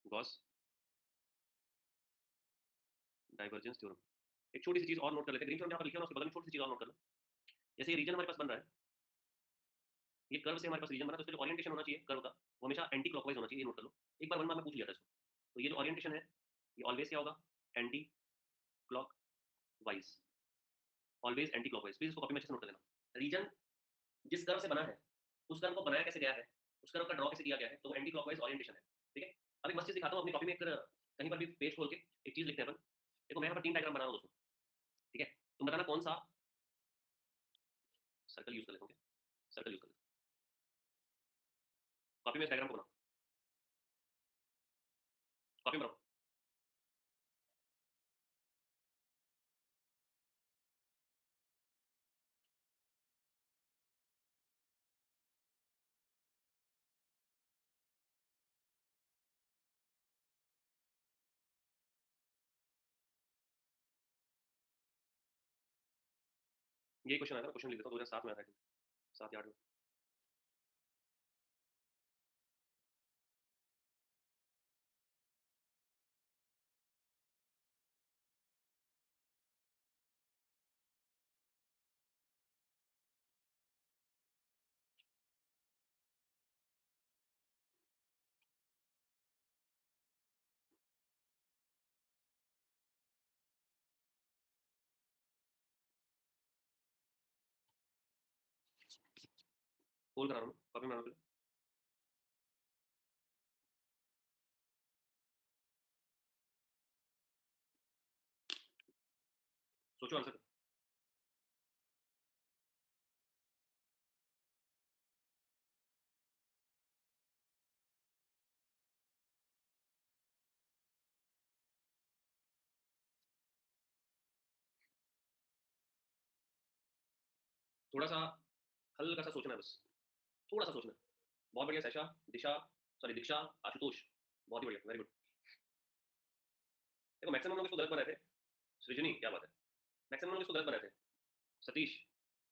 A: गॉस डाइवर्जेंस थ्योरम। एक छोटी सी चीज और नोट कर लेते हैं, ग्रीन थ्योरम जहाँ पर लिखा है ना उसके बगल में छोटी सी चीज और नोट कर लो, जैसे ये रीजन हमारे पास बन रहा है, ये कर्व से हमारे पास रीजन बना, तो इसका जो ओरिएंटेशन होना चाहिए कर्व का, वो हमेशा एंटी क्लॉकवाइज होना चाहिए, ये नोट कर लो, एक बार वन मार्क में पूछ लिया था इसको। तो ये जो ओरिएंटेशन है ये ऑलवेज क्या होगा, anti clock wise, always anti clockwise, please इसको कॉपी में अच्छे से नोट कर लेना। रीजन जिस कर्व से बना है उस कर्व को बनाया कैसे गया है, उस कर्व का ड्रॉ कैसे किया गया है, तो एंटी क्लॉकवाइज ओरिएंटेशन है, ठीक है। अब एक मस्त चीज दिखाता हूँ अपनी कॉपी में, कहीं पर भी पेज खोल के एक चीज लिखते हैं अपन, देखो मैं यहाँ पर 3 डायग्राम बना रहा हूँ दोस्तों, ठीक है, तुम बताना कौन सा, सर्कल यूज कर लेते हैं, सर्कल यूज कर लेते हैं, कॉपी में इस डायग्राम को बनाओ, कॉपी में बनाओ, ये क्वेश्चन आया था, क्वेश्चन लिख देता हूँ 2007 में आया था, 7 या 8 में। होल करा रहा हूँ, कॉपी में बना लो, सोचो आंसर। थोड़ा सा हल्का सा सोचना है बस, थोड़ा सा सोचना है। बहुत बढ़िया सैशा, दिशा, सॉरी दीक्षा, आशुतोष, बहुत ही बढ़िया, वेरी गुड। देखो मैक्सिमम लोग इसको गलत बनाए थे, सृजनी क्या बात है, मैक्सिमम लोग इसको गलत बनाए थे, Satish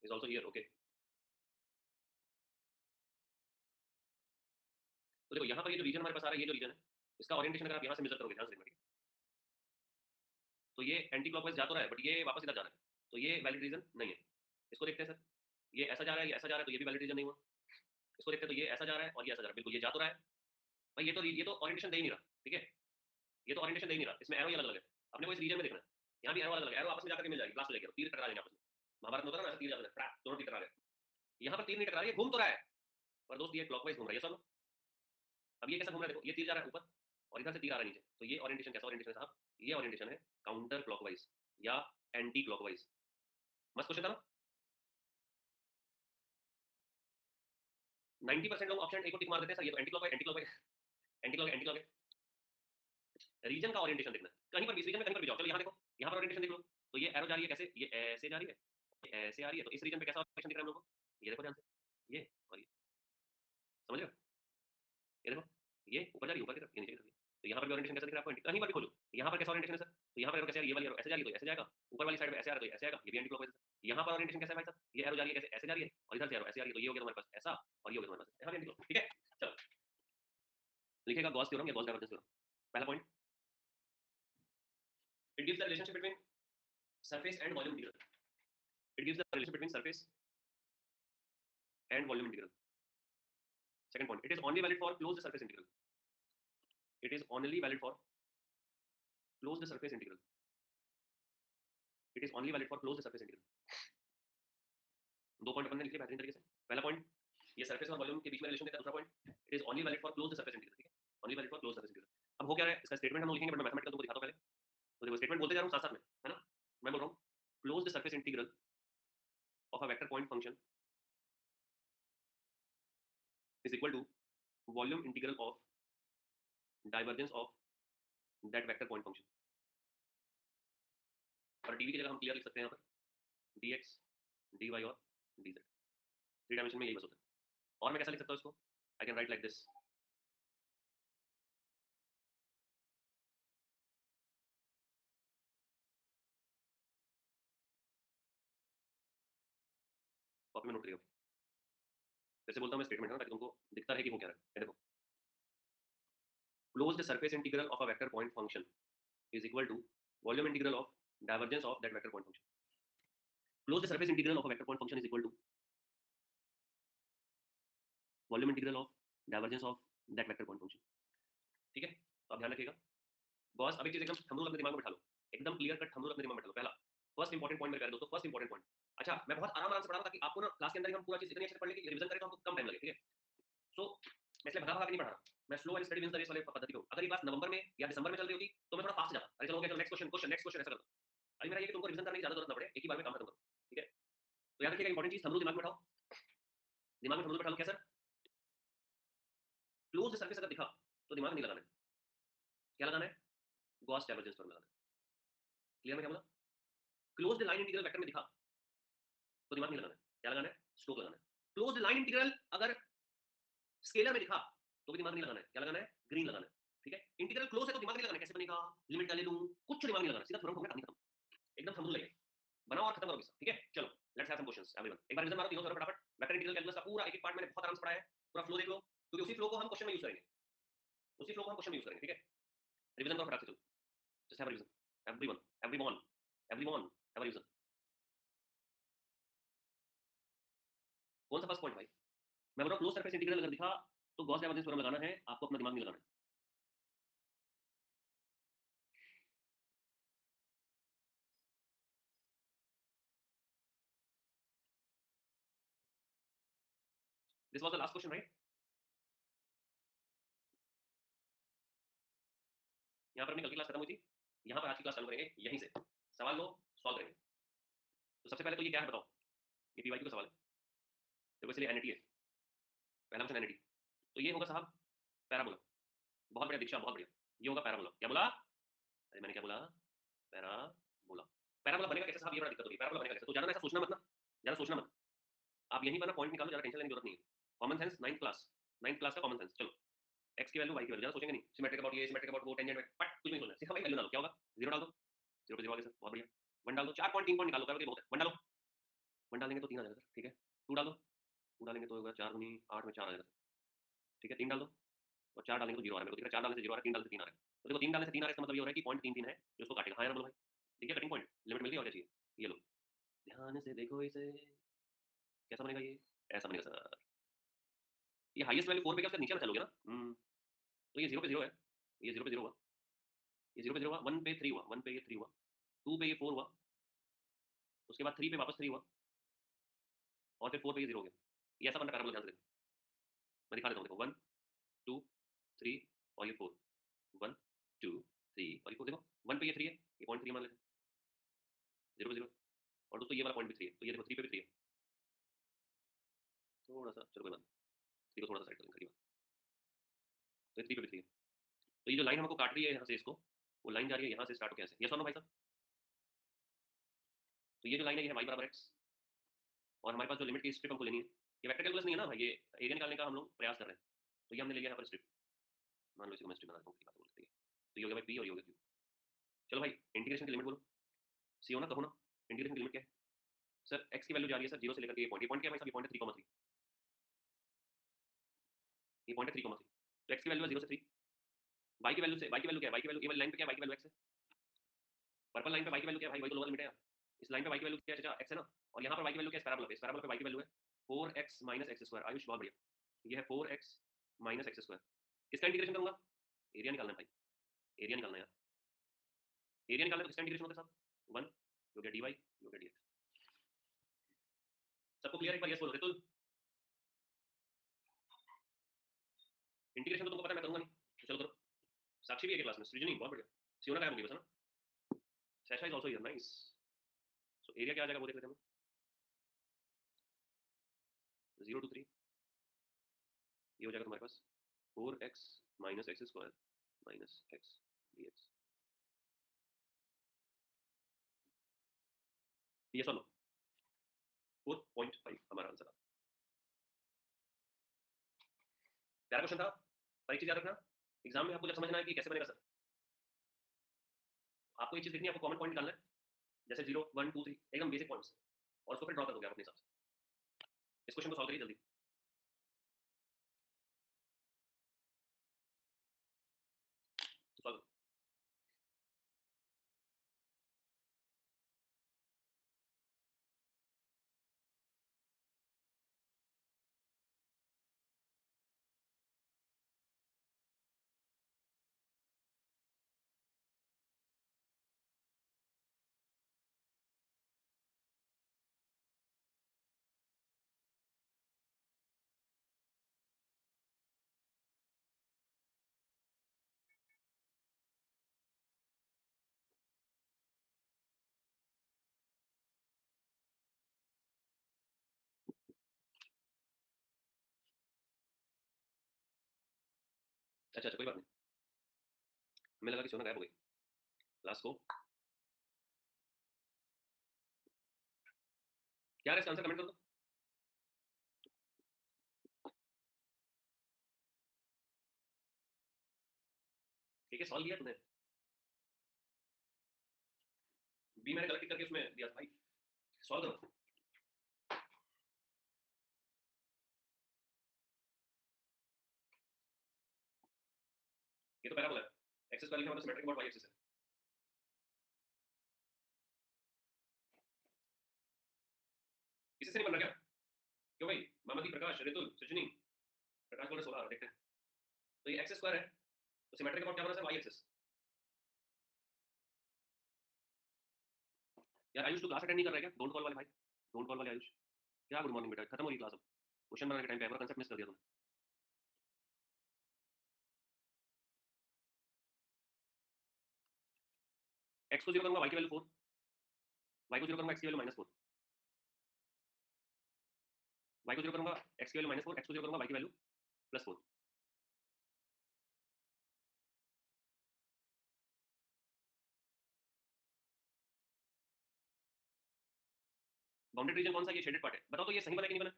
A: is also here, okay. तो देखो यहाँ पर ये जो रीजन हमारे पास आ रहा है, ये जो रीजन है इसका ओरिएंटेशन अगर आप यहाँ से मेजर करोगे, ध्यान से देखना, ठीक है, तो ये एंटी क्लॉकवाइज जा तो रहा है बट ये वापस इधर जा रहा है, तो ये वैलिड रीजन नहीं है। इसको देखते हैं सर, ये ऐसा जा रहा है, ये ऐसा जा रहा है, तो ये भी वैलिड रीजन नहीं हुआ। इसको देखते हैं, तो ये ऐसा जा रहा है और ये ऐसा जा रहा है, बिल्कुल ये जा तो रहा है भाई, ये तो ओरिएंटेशन दे ही नहीं रहा, ठीक है, ये तो ओरिएंटेशन दे ही नहीं रहा, इसमें एरो ही अलग अलग है, अपने को इस रीजन में देखना है, यहाँ भी एरो अलग अलग है, एरो आपस में जाकर के मिल जाएगी, ब्लास्ट हो जाएगी, तीर टकरा जाएंगे आपस में, महाभारत में होता है ना, तीर जाते हैं, दोनों तीर टकरा गए, यहाँ पर तीर नहीं टकरा रही है, घूम तो रहा है, पर दोस्त ये क्लॉकवाइज घूम रहा है, ये सब। अब ये कैसा घूम रहा है, देखो ये तीर जा रहा है ऊपर और इधर से तीर आ रहा है नीचे, तो ये ओरिएंटेशन कैसा ओरिएंटेशन है साहब, ये ओरिएंटेशन है काउंटर क्लॉकवाइज या एंटी क्लॉकवाइज। मस्त क्वेश्चन था ना। 90% लोग ऑप्शन ए को टिक मार देते हैं सर, ये तो anti clockwise, anti clockwise, anti clock anti clock region का ओरिएंटेशन देखना है, कहीं पर भी इस रीजन में कहीं पर भी जाओ। चलो यहाँ देखो, यहाँ पर ओरिएंटेशन देख लो, तो ये एरो जा रही है कैसे, ये ऐसे जा रही है, ये ऐसे आ रही है, तो इस रीजन पे कैसा ओरिएंटेशन दिख रहा है हम लोगों को, ये देखो ध्यान से, ये और ये, समझ रहे हो, ये देखो, ये ऊपर जा रही है ऊपर की तरफ, ये नीचे की तरफ, तो यहाँ पर भी ओरिएंटेशन कैसा दिख रहा है आपको, कहीं पर भी खोलो, यहाँ पर कैसा ओरिएंटेशन है सर, तो यहाँ पर एरो कैसे आ रही है, ये वाली एरो ऐसे जा रही है तो ऐसे जाएगा, ऊपर वाली साइड में ऐसे आ रहा है तो ऐसे आएगा, ये भी एंटी क्लॉकवाइज है। यहाँ पर ओरिएंटेशन कैसा है भाई साहब, ये एरो जा रही है कैसे, ऐसे जा रही है, और इधर से एरो ऐसे आ रही है, तो ये हो गया तुम्हारे पास ऐसा, और ये हो गया तुम्हारे पास यहाँ एंटी क्लॉक, ठीक है। चलो लिखेगा गॉस थ्योरम या गॉस डाइवर्जेंस थ्योरम। पहला point, it gives the relationship between surface and volume integral. It gives the relationship between surface and volume integral. Second point, it is only valid for closed surface integral. It is only valid for closed surface integral. It is only valid for closed surface integral. दो point अपन ने लिखे बेहतरीन तरीके से। पहला point, ये surface और volume के बीच में रिलेशन देता है। दूसरा point, it is only valid for closed surface integral, ठीक है, only valid for closed surface integral. अब हो क्या रहा है, इसका स्टेटमेंट हम लोग लिखेंगे, बट मैं मैथमेटिकल तुमको दिखाता हूं पहले। तो देखो स्टेटमेंट बोलते जा रहा हूं साथ साथ में, है ना, मैं बोल रहा हूं closed surface integral of a vector point function is equal to volume integral of divergence of that vector point function. और डीवी की जगह हम क्लियर लिख सकते हैं यहाँ पर dx dy और dz, थ्री डायमेंशन में यही बस होता है। और मैं कैसा लिख सकता हूँ इसको, I can write like this, copy में नोट करिएगा। फिर से बोलता हूँ मैं स्टेटमेंट है ताकि तुमको दिखता रहे कि वो क्या है। देखो, closed surface integral of a vector point function is equal to volume integral of divergence of that vector point function. Closed surface integral of a vector point function is equal to volume integral of divergence of that vector point function. ठीक है, तो आप ध्यान रखिएगा boss. अब एक चीज एकदम थंब रूल अपने दिमाग में बैठा लो, एकदम क्लियर कट थंब रूल अपने दिमाग में बैठा लो। पहला फर्स्ट इंपॉर्टेंट पॉइंट मेरे प्यारे दोस्तों, फर्स्ट इंपॉर्टेंट पॉइंट। अच्छा, मैं बहुत आराम से पढ़ा रहा हूं ताकि आपको ना क्लास के अंदर ही हम पूरा चीज इतनी अच्छे से पढ़ लें कि रिवीजन करें तो हमको कम टाइम लगे, ठीक है। सो मैं इसलिए भगा भगा के नहीं पढ़ा रहा, मैं slow and study wins the race वाले पद्धति को। अगर ये क्लास नवंबर में या दिसंबर में चल रही होती तो मैं थोड़ा फास्ट जाता, अरे चलो हो गया, next question question next question ऐसा करता। अभी मेरा ये कि तुमको रिवीजन करने की ज्यादा जरूरत ना पड़े, एक ही बार में काम खत्म करो, ठीक है। तो याद रखिएगा इंपॉर्टेंट चीज, थंब रूल दिमाग में बैठाओ, दिमाग में थंब रूल बैठा लो। क्या सर, क्लोज्ड सरफेस अगर दिखा तो दिमाग नहीं लगाना है, क्या लगाना है, गॉस डाइवर्जेंस थ्योरम लगाना है। क्लियर में क्या बोला, क्लोज्ड लाइन इंटीग्रल वेक्टर में दिखा तो दिमाग नहीं लगाना है, क्या लगाना है, स्ट्रोक लगाना है। क्लोज्ड लाइन इंटीग्रल अगर स्केलर में दिखा तो भी दिमाग नहीं लगाना है, क्या लगाना है, ग्रीन लगाना है, ठीक है। इंटीग्रल क्लोज है तो दिमाग नहीं लगाना है, कैसे बनेगा, लिमिट का ले लूं, कुछ दिमाग नहीं लगाना, सीधा थ्योरम होगा, खत्म, एकदम थंब रूल लगे, बनाओ और खत्म करो, ठीक है। चलो let's have some questions everyone, एक बार रिवीजन मारो तीनों थ्योरम फटाफट। वेक्टर इंटीग्रल कैलकुलस का पूरा एक एक पार्ट मैंने बहुत आराम से पढ़ाया है, पूरा फ्लो देख लो, क्योंकि उसी फ्लो को हम क्वेश्चन में यूज करेंगे, उसी फ्लो को हम क्वेश्चन में यूज करेंगे, ठीक है। रिवीजन करो फटाफट से, चलो just have a revision everyone, everyone everyone have a revision. कौन सा फर्स्ट पॉइंट भाई, मैं बोल रहा हूं क्लोज सरफेस इंटीग्रल अगर दिखा तो गॉस डाइवर्जेंस थ्योरम लगाना है, आपको अपना दिमाग नहीं लगाना है। This was the last question right. यहाँ पर अपनी कल की क्लास खत्म हुई थी, यहाँ पर आज की क्लास चालू करेंगे, यहीं से सवाल लो सॉल्व करेंगे। तो सबसे पहले तो ये क्या है बताओ, ये पीवाईक्यू का सवाल है, तो इसलिए एनईटी है, पहला क्वेश्चन एनईटी। तो ये होगा साहब पैराबोला, बहुत बढ़िया दीक्षा, बहुत बढ़िया, ये होगा पैराबोला। क्या बोला, अरे मैंने क्या बोला, पैराबोला। पैराबोला बनेगा कैसे साहब, ये बड़ा दिक्कत होगी, पैराबोला बनेगा कैसे, तो ज्यादा ऐसा सोचना मत ना, ज्यादा सोचना मत, आप यहीं पर ना पॉइंट निकालो, ज्यादा टेंशन लेने की जरूरत नहीं है। कॉमन सेंस, नाइन्थ क्लास का कॉमन सेंस। चलो एक्स की वैल्यू वाई की वैल्यू, ज्यादा सोचेंगे नहीं, सिमेट्रिक अबाउट ये, सिमेट्रिक अबाउट वो, टेंजेंट में बट कुछ नहीं सोचना, सीधा भाई वैल्यू डालो, क्या होगा, जीरो डाल दो, जीरो पे जीरो आ गया सर, बहुत बढ़िया। वन डाल दो, चार पॉइंट तीन पॉइंट निकालो, बहुत है, वन डालो, वन डालेंगे तो तीन आ जाएगा सर, ठीक है। टू डालो, टू डालेंगे तो होगा चार दूनी आठ में चार आ जाएगा सर, ठीक है। तीन डाल दो और चार डालेंगे तो जीरो आ रहा है, मेरे को दिख रहा है चार डालने से जीरो आ रहा है, तीन डालने से तीन आ रहा है, तो देखो तीन डालने से तीन आ रहा है, इसका मतलब ये हो रहा है कि पॉइंट तीन तीन है जो उसको काटेगा, हाँ यार बोलो भाई, ठीक है। कटिंग पॉइंट लिमिट मिल गई, और क्या चाहिए, ये लो ध्यान से देखो इसे, कैसा बनेगा ये, ऐसा बनेगा सर। ये हाईएस्ट वैल्यू 4 पे क्या उसका नीचे में चलोगे ना, तो ये जीरो पे जीरो है, ये जीरो पे जीरो हुआ, ये जीरो पे जीरो हुआ, वन पे थ्री हुआ, वन पे ये थ्री हुआ, टू पे ये फोर हुआ, उसके बाद थ्री पे वापस थ्री हुआ, और फिर फोर पे ये जीरो हो गया। ये ऐसा बन रहा है, ध्यान से देखो, मैं दिखा देता हूँ, देखो वन टू थ्री और ये फोर, वन टू थ्री और ये फोर, देखो वन पे ये थ्री है, ये पॉइंट थ्री मान लेते हैं, जीरो पे जीरो, और दोस्तों ये वाला पॉइंट भी थ्री है, तो ये देखो थ्री पे भी थ्री है, थोड़ा सा चलो कोई बात, थ्री को थोड़ा सा साइड करेंगे, तो ये 3 पे भी 3 है। तो ये जो लाइन हमको काट रही है यहाँ से इसको, वो लाइन जा रही है यहाँ से स्टार्ट होकर ऐसे, यस और नो भाई साहब? तो ये जो लाइन है ये है y बराबर x, और हमारे पास जो लिमिट की स्ट्रिप हमको लेनी है, ये वेक्टर कैलकुलस नहीं है ना भाई, ये एरिया निकालने का हम लोग प्रयास कर रहे हैं। तो ये हमने ले लिया यहाँ पर स्ट्रिप, मान लो इसको मैं स्ट्रिप बना देता हूँ, बात बोल सकती है। तो ये हो गया भाई p और ये हो गया q। चलो भाई इंटीग्रेशन की लिमिट बोलो, सी हो ना, कहो ना इंटीग्रेशन की लिमिट क्या है? सर x की वैल्यू जा रही है सर 0 से लेकर के ये पॉइंट क्या है भाई साहब? ये पॉइंट है 3,3, ये पॉइंट है 3,3। तो x की वैल्यू है 0 से 3, y की वैल्यू से, y की वैल्यू क्या है? y की वैल्यू ये वाली लाइन पे क्या है? y की वैल्यू x है। पर्पल लाइन पे y की वैल्यू क्या है भाई? वही तो लोअर लिमिट है यार। इस लाइन पे y की वैल्यू क्या है चाचा? x है ना, और यहाँ पर y की वैल्यू क्या है? इस पैराबोला पे, इस पैराबोला पे y की वैल्यू है 4x minus x square. Ayush बहुत बढ़िया, ये है 4x माइनस एक्स स्क्वायर। इसका इंटीग्रेशन करूंगा, एरिया निकालना है भाई, एरिया निकालना है यार, एरिया निकालना है। तो इसका इंटीग्रेशन होता है साहब 1 हो गया dy, हो गया dx। सबको क्लियर? एक बार यस बोलो रितुल। इंटीग्रेशन तो तुमको पता है मैं करूंगा नहीं, तो चलो करो। साक्षी भी है क्लास में, सृजनी बहुत बढ़िया, सियोना गायब हो गई बस है ना, Sasha is also here, nice. So area क्या आ जाएगा वो देख लेते हैं हम, 0 to 3, ये हो जाएगा तुम्हारे पास 4x minus x square minus x dx। ये सुनो 4.5 हमारा आंसर था। प्यारा क्वेश्चन था, पर एक चीज याद रखना, एग्जाम में आपको जब समझना है कि कैसे बनेगा सर, आपको ये चीज देखनी है, आपको कॉमन पॉइंट निकालना है, जैसे 0 1 2 3 एकदम बेसिक पॉइंट्स, और उसको फिर ड्रॉ कर दोगे आप अपने हिसाब से। इस क्वेश्चन को सॉल्व करिए जल्दी। सॉल्व। अच्छा अच्छा कोई बात नहीं, हमें लगा कि सोना गायब हो गई। लास्ट को क्या है इसका आंसर, कमेंट कर दो। ठीक है सॉल्व किया तुमने, बी मैंने गलती करके उसमें दिया था भाई, सॉल्व करो। ये तो पैराबोला है, एक्स स्क्वायर लिखा मतलब सिमेट्रिक अबाउट y एक्सिस है। इसी से नहीं बन रहा क्या? क्यों भाई? मामदी, प्रकाश, रितुल, सृजनी, प्रकाश बोल रहे 16, देखते हैं। तो ये एक्स स्क्वायर है, तो सिमेट्रिक अबाउट क्या बना सर? y axis. यार आयुष तो क्लास अटेंड नहीं कर रहा है क्या? डोंट कॉल वाले भाई, डोंट कॉल वाले आयुष। क्या गुड मॉर्निंग बेटा, खत्म हो गई क्लास अब, क्वेश्चन बनाने के टाइम पे एवर कांसेप्ट मिस कर दिया तुमने। x को 0 करूंगा y की वैल्यू 4, y को 0 करूंगा x की वैल्यू -4, y को 0 करूंगा x की वैल्यू -4, x को 0 करूंगा y की वैल्यू +4। बाउंडेड रीजन कौन सा? ये शेडेड पार्ट है, बताओ तो ये सही बना कि नहीं बना?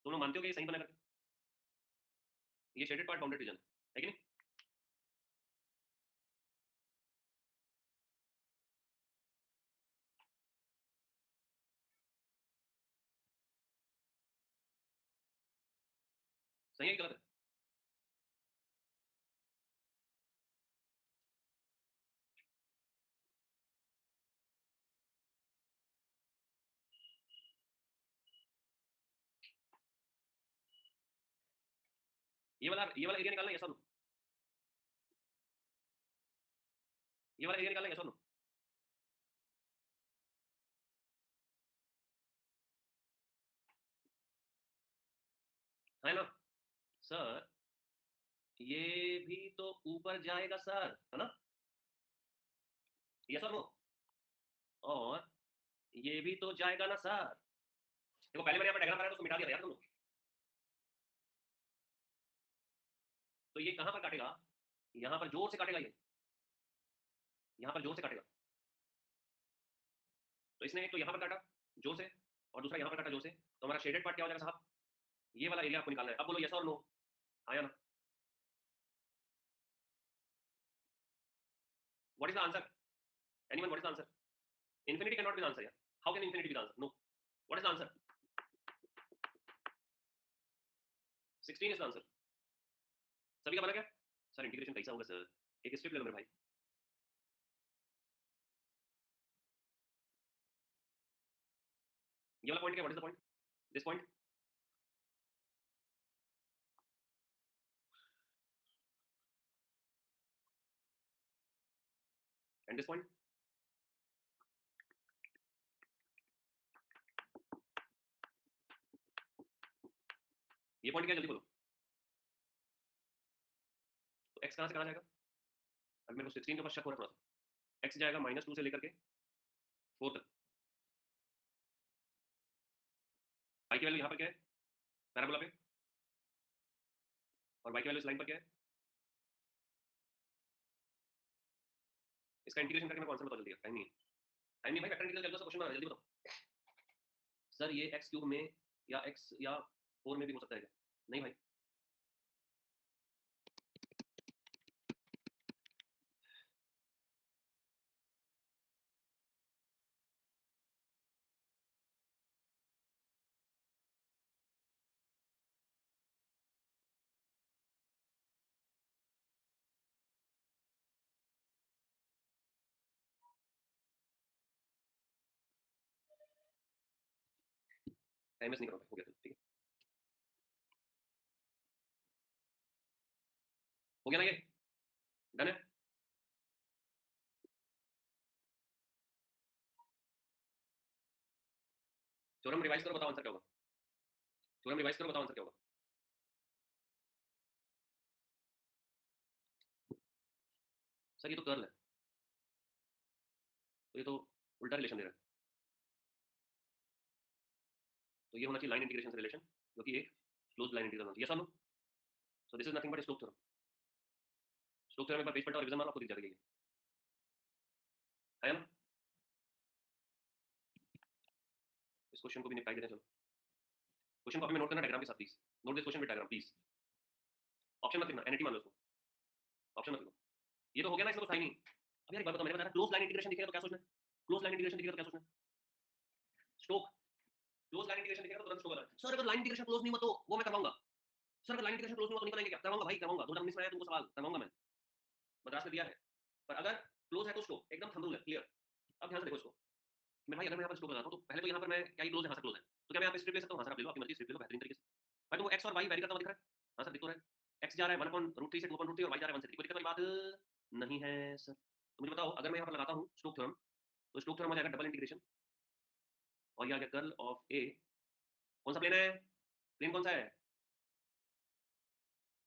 A: तुम लोग मानते हो कि ये सही बना करके? ये शेडेड पार्ट बाउंडेड रीजन है कि नहीं? सही है कि गलत है? ये वाला एरिया निकालना है, yes or no? ये वाला एरिया निकालना है, yes or no? है ना सर? ये भी तो ऊपर जाएगा सर, है ना? यस और नो? और ये भी तो जाएगा ना सर? देखो पहले मैंने यहाँ पर डायग्राम बनाया तो उसको मिटा दिया था यार तुम लोग। तो ये कहां पर काटेगा, यहां पर जोर से काटेगा, ये यहां पर जोर से काटेगा। तो इसने एक तो यहां पर काटा जोर से और दूसरा यहां पर काटा जोर से, तो हमारा शेडेड पार्ट क्या हो जाएगा साहब, ये वाला एरिया आपको निकालना है। अब बोलो यस और नो, आया ना? What is the answer? Anyone, what is the answer? Infinity can not be the answer यार। How can infinity be the answer? No. What is the answer? 16 is the answer. सभी का बना क्या? Sir integration कैसा होगा sir? एक step ले लो मेरे भाई। ये वाला पॉइंट क्या, what is the point? This point, and this point. ये पॉइंट क्या है, जल्दी बोलो। तो x कहां से कहां जाएगा? अभी मेरे को 16 के ऊपर शक हो रहा है थोड़ा सा। x जाएगा -2 से लेकर के 4 तक। y की वैल्यू यहां पर क्या है, पैराबोला पे, और y की वैल्यू इस लाइन पर क्या है? इसका इंटीग्रेशन करके मेरे को आंसर बता जल्दी, टाइम नहीं है। टाइम नहीं भाई, वेक्टर इंटीग्रल कैलकुलस का क्वेश्चन बना जल्दी बताओ। सर ये x क्यूब में या x या 4 में भी हो सकता है क्या? नहीं भाई। टाइम वेस्ट नहीं करो, हो गया ठीक है, हो गया ना, ये डन है। थ्योरम रिवाइज करो, बताओ आंसर क्या होगा। थ्योरम रिवाइज करो, बताओ आंसर क्या होगा। सर ये तो कर्ल है, तो ये तो उल्टा रिलेशन दे रहा है, तो ये होना चाहिए लाइन इंटीग्रेशन से रिलेशन, जो कि एक क्लोज लाइन इंटीग्रल होना चाहिए। यस और no? So this is nothing but Stokes theorem. Stokes theorem एक बार पेज पलटा और रिवीजन मारो, आपको दिख जाएगा ये, है ना? इस क्वेश्चन को भी निपटा देते हैं, चलो। क्वेश्चन कॉपी में नोट करना डायग्राम के साथ please. Note this question with diagram please. Option मत लिखना, एनटी मान लो उसको, ऑप्शन मत लिखो। ये तो हो गया ना, इसमें कुछ था ही नहीं। अब यार एक बात बताओ, मैंने बताया क्लोज लाइन इंटीग्रेशन दिखेगा तो क्या सोचना है? क्लोज लाइन इंटीग्रेशन दिखेगा तो क्या सोचना है? स्टोक। क्लोज लाइन इंटीग्रेशन दिखेगा तो तुरंत स्टोक आता है। सर अगर लाइन इंटीग्रेशन क्लोज नहीं हुआ तो वो मैं करवाऊंगा। सर अगर लाइन इंटीग्रेशन क्लोज नहीं हुआ तो नहीं बनाएंगे क्या? करवाऊंगा भाई, करवाऊंगा। 2019 में आया तुमको सवाल, करवाऊंगा मैं, मद्रास में दिया है। पर अगर क्लोज है तो स्टोक, एकदम थंब रूल है, क्लियर। अब ध्यान से देखो इसको, मैं भाई अगर मैं यहाँ पर स्टोक लगाता हूँ तो पहले तो यहाँ पर मैं क्या ही क्लोज है, हाँ सर क्लोज है, तो क्या मैं यहाँ पे स्ट्रिप ले सकता हूँ? हाँ सर आप ले लो, आपकी मर्जी, स्ट्रिप ले लो बेहतरीन तरीके से। भाई तुमको एक्स और वाई वैरी करता हुआ दिख रहा है? हाँ सर दिख तो रहा है। एक्स जा रहा है 1/√3 से 2/√3 और वाई जा रहा है 1 से 3, कोई दिक्कत वाली बात नहीं है सर। तो मुझे बताओ, अगर मैं यहाँ पर लगाता हूँ स्टोक थ्योरम, तो स्टोक थ्योरम हो जाएगा डबल इंटीग्रेशन, और ये आ गया कर्ल ऑफ ए। कौन सा प्लेन है? प्लेन कौन सा है?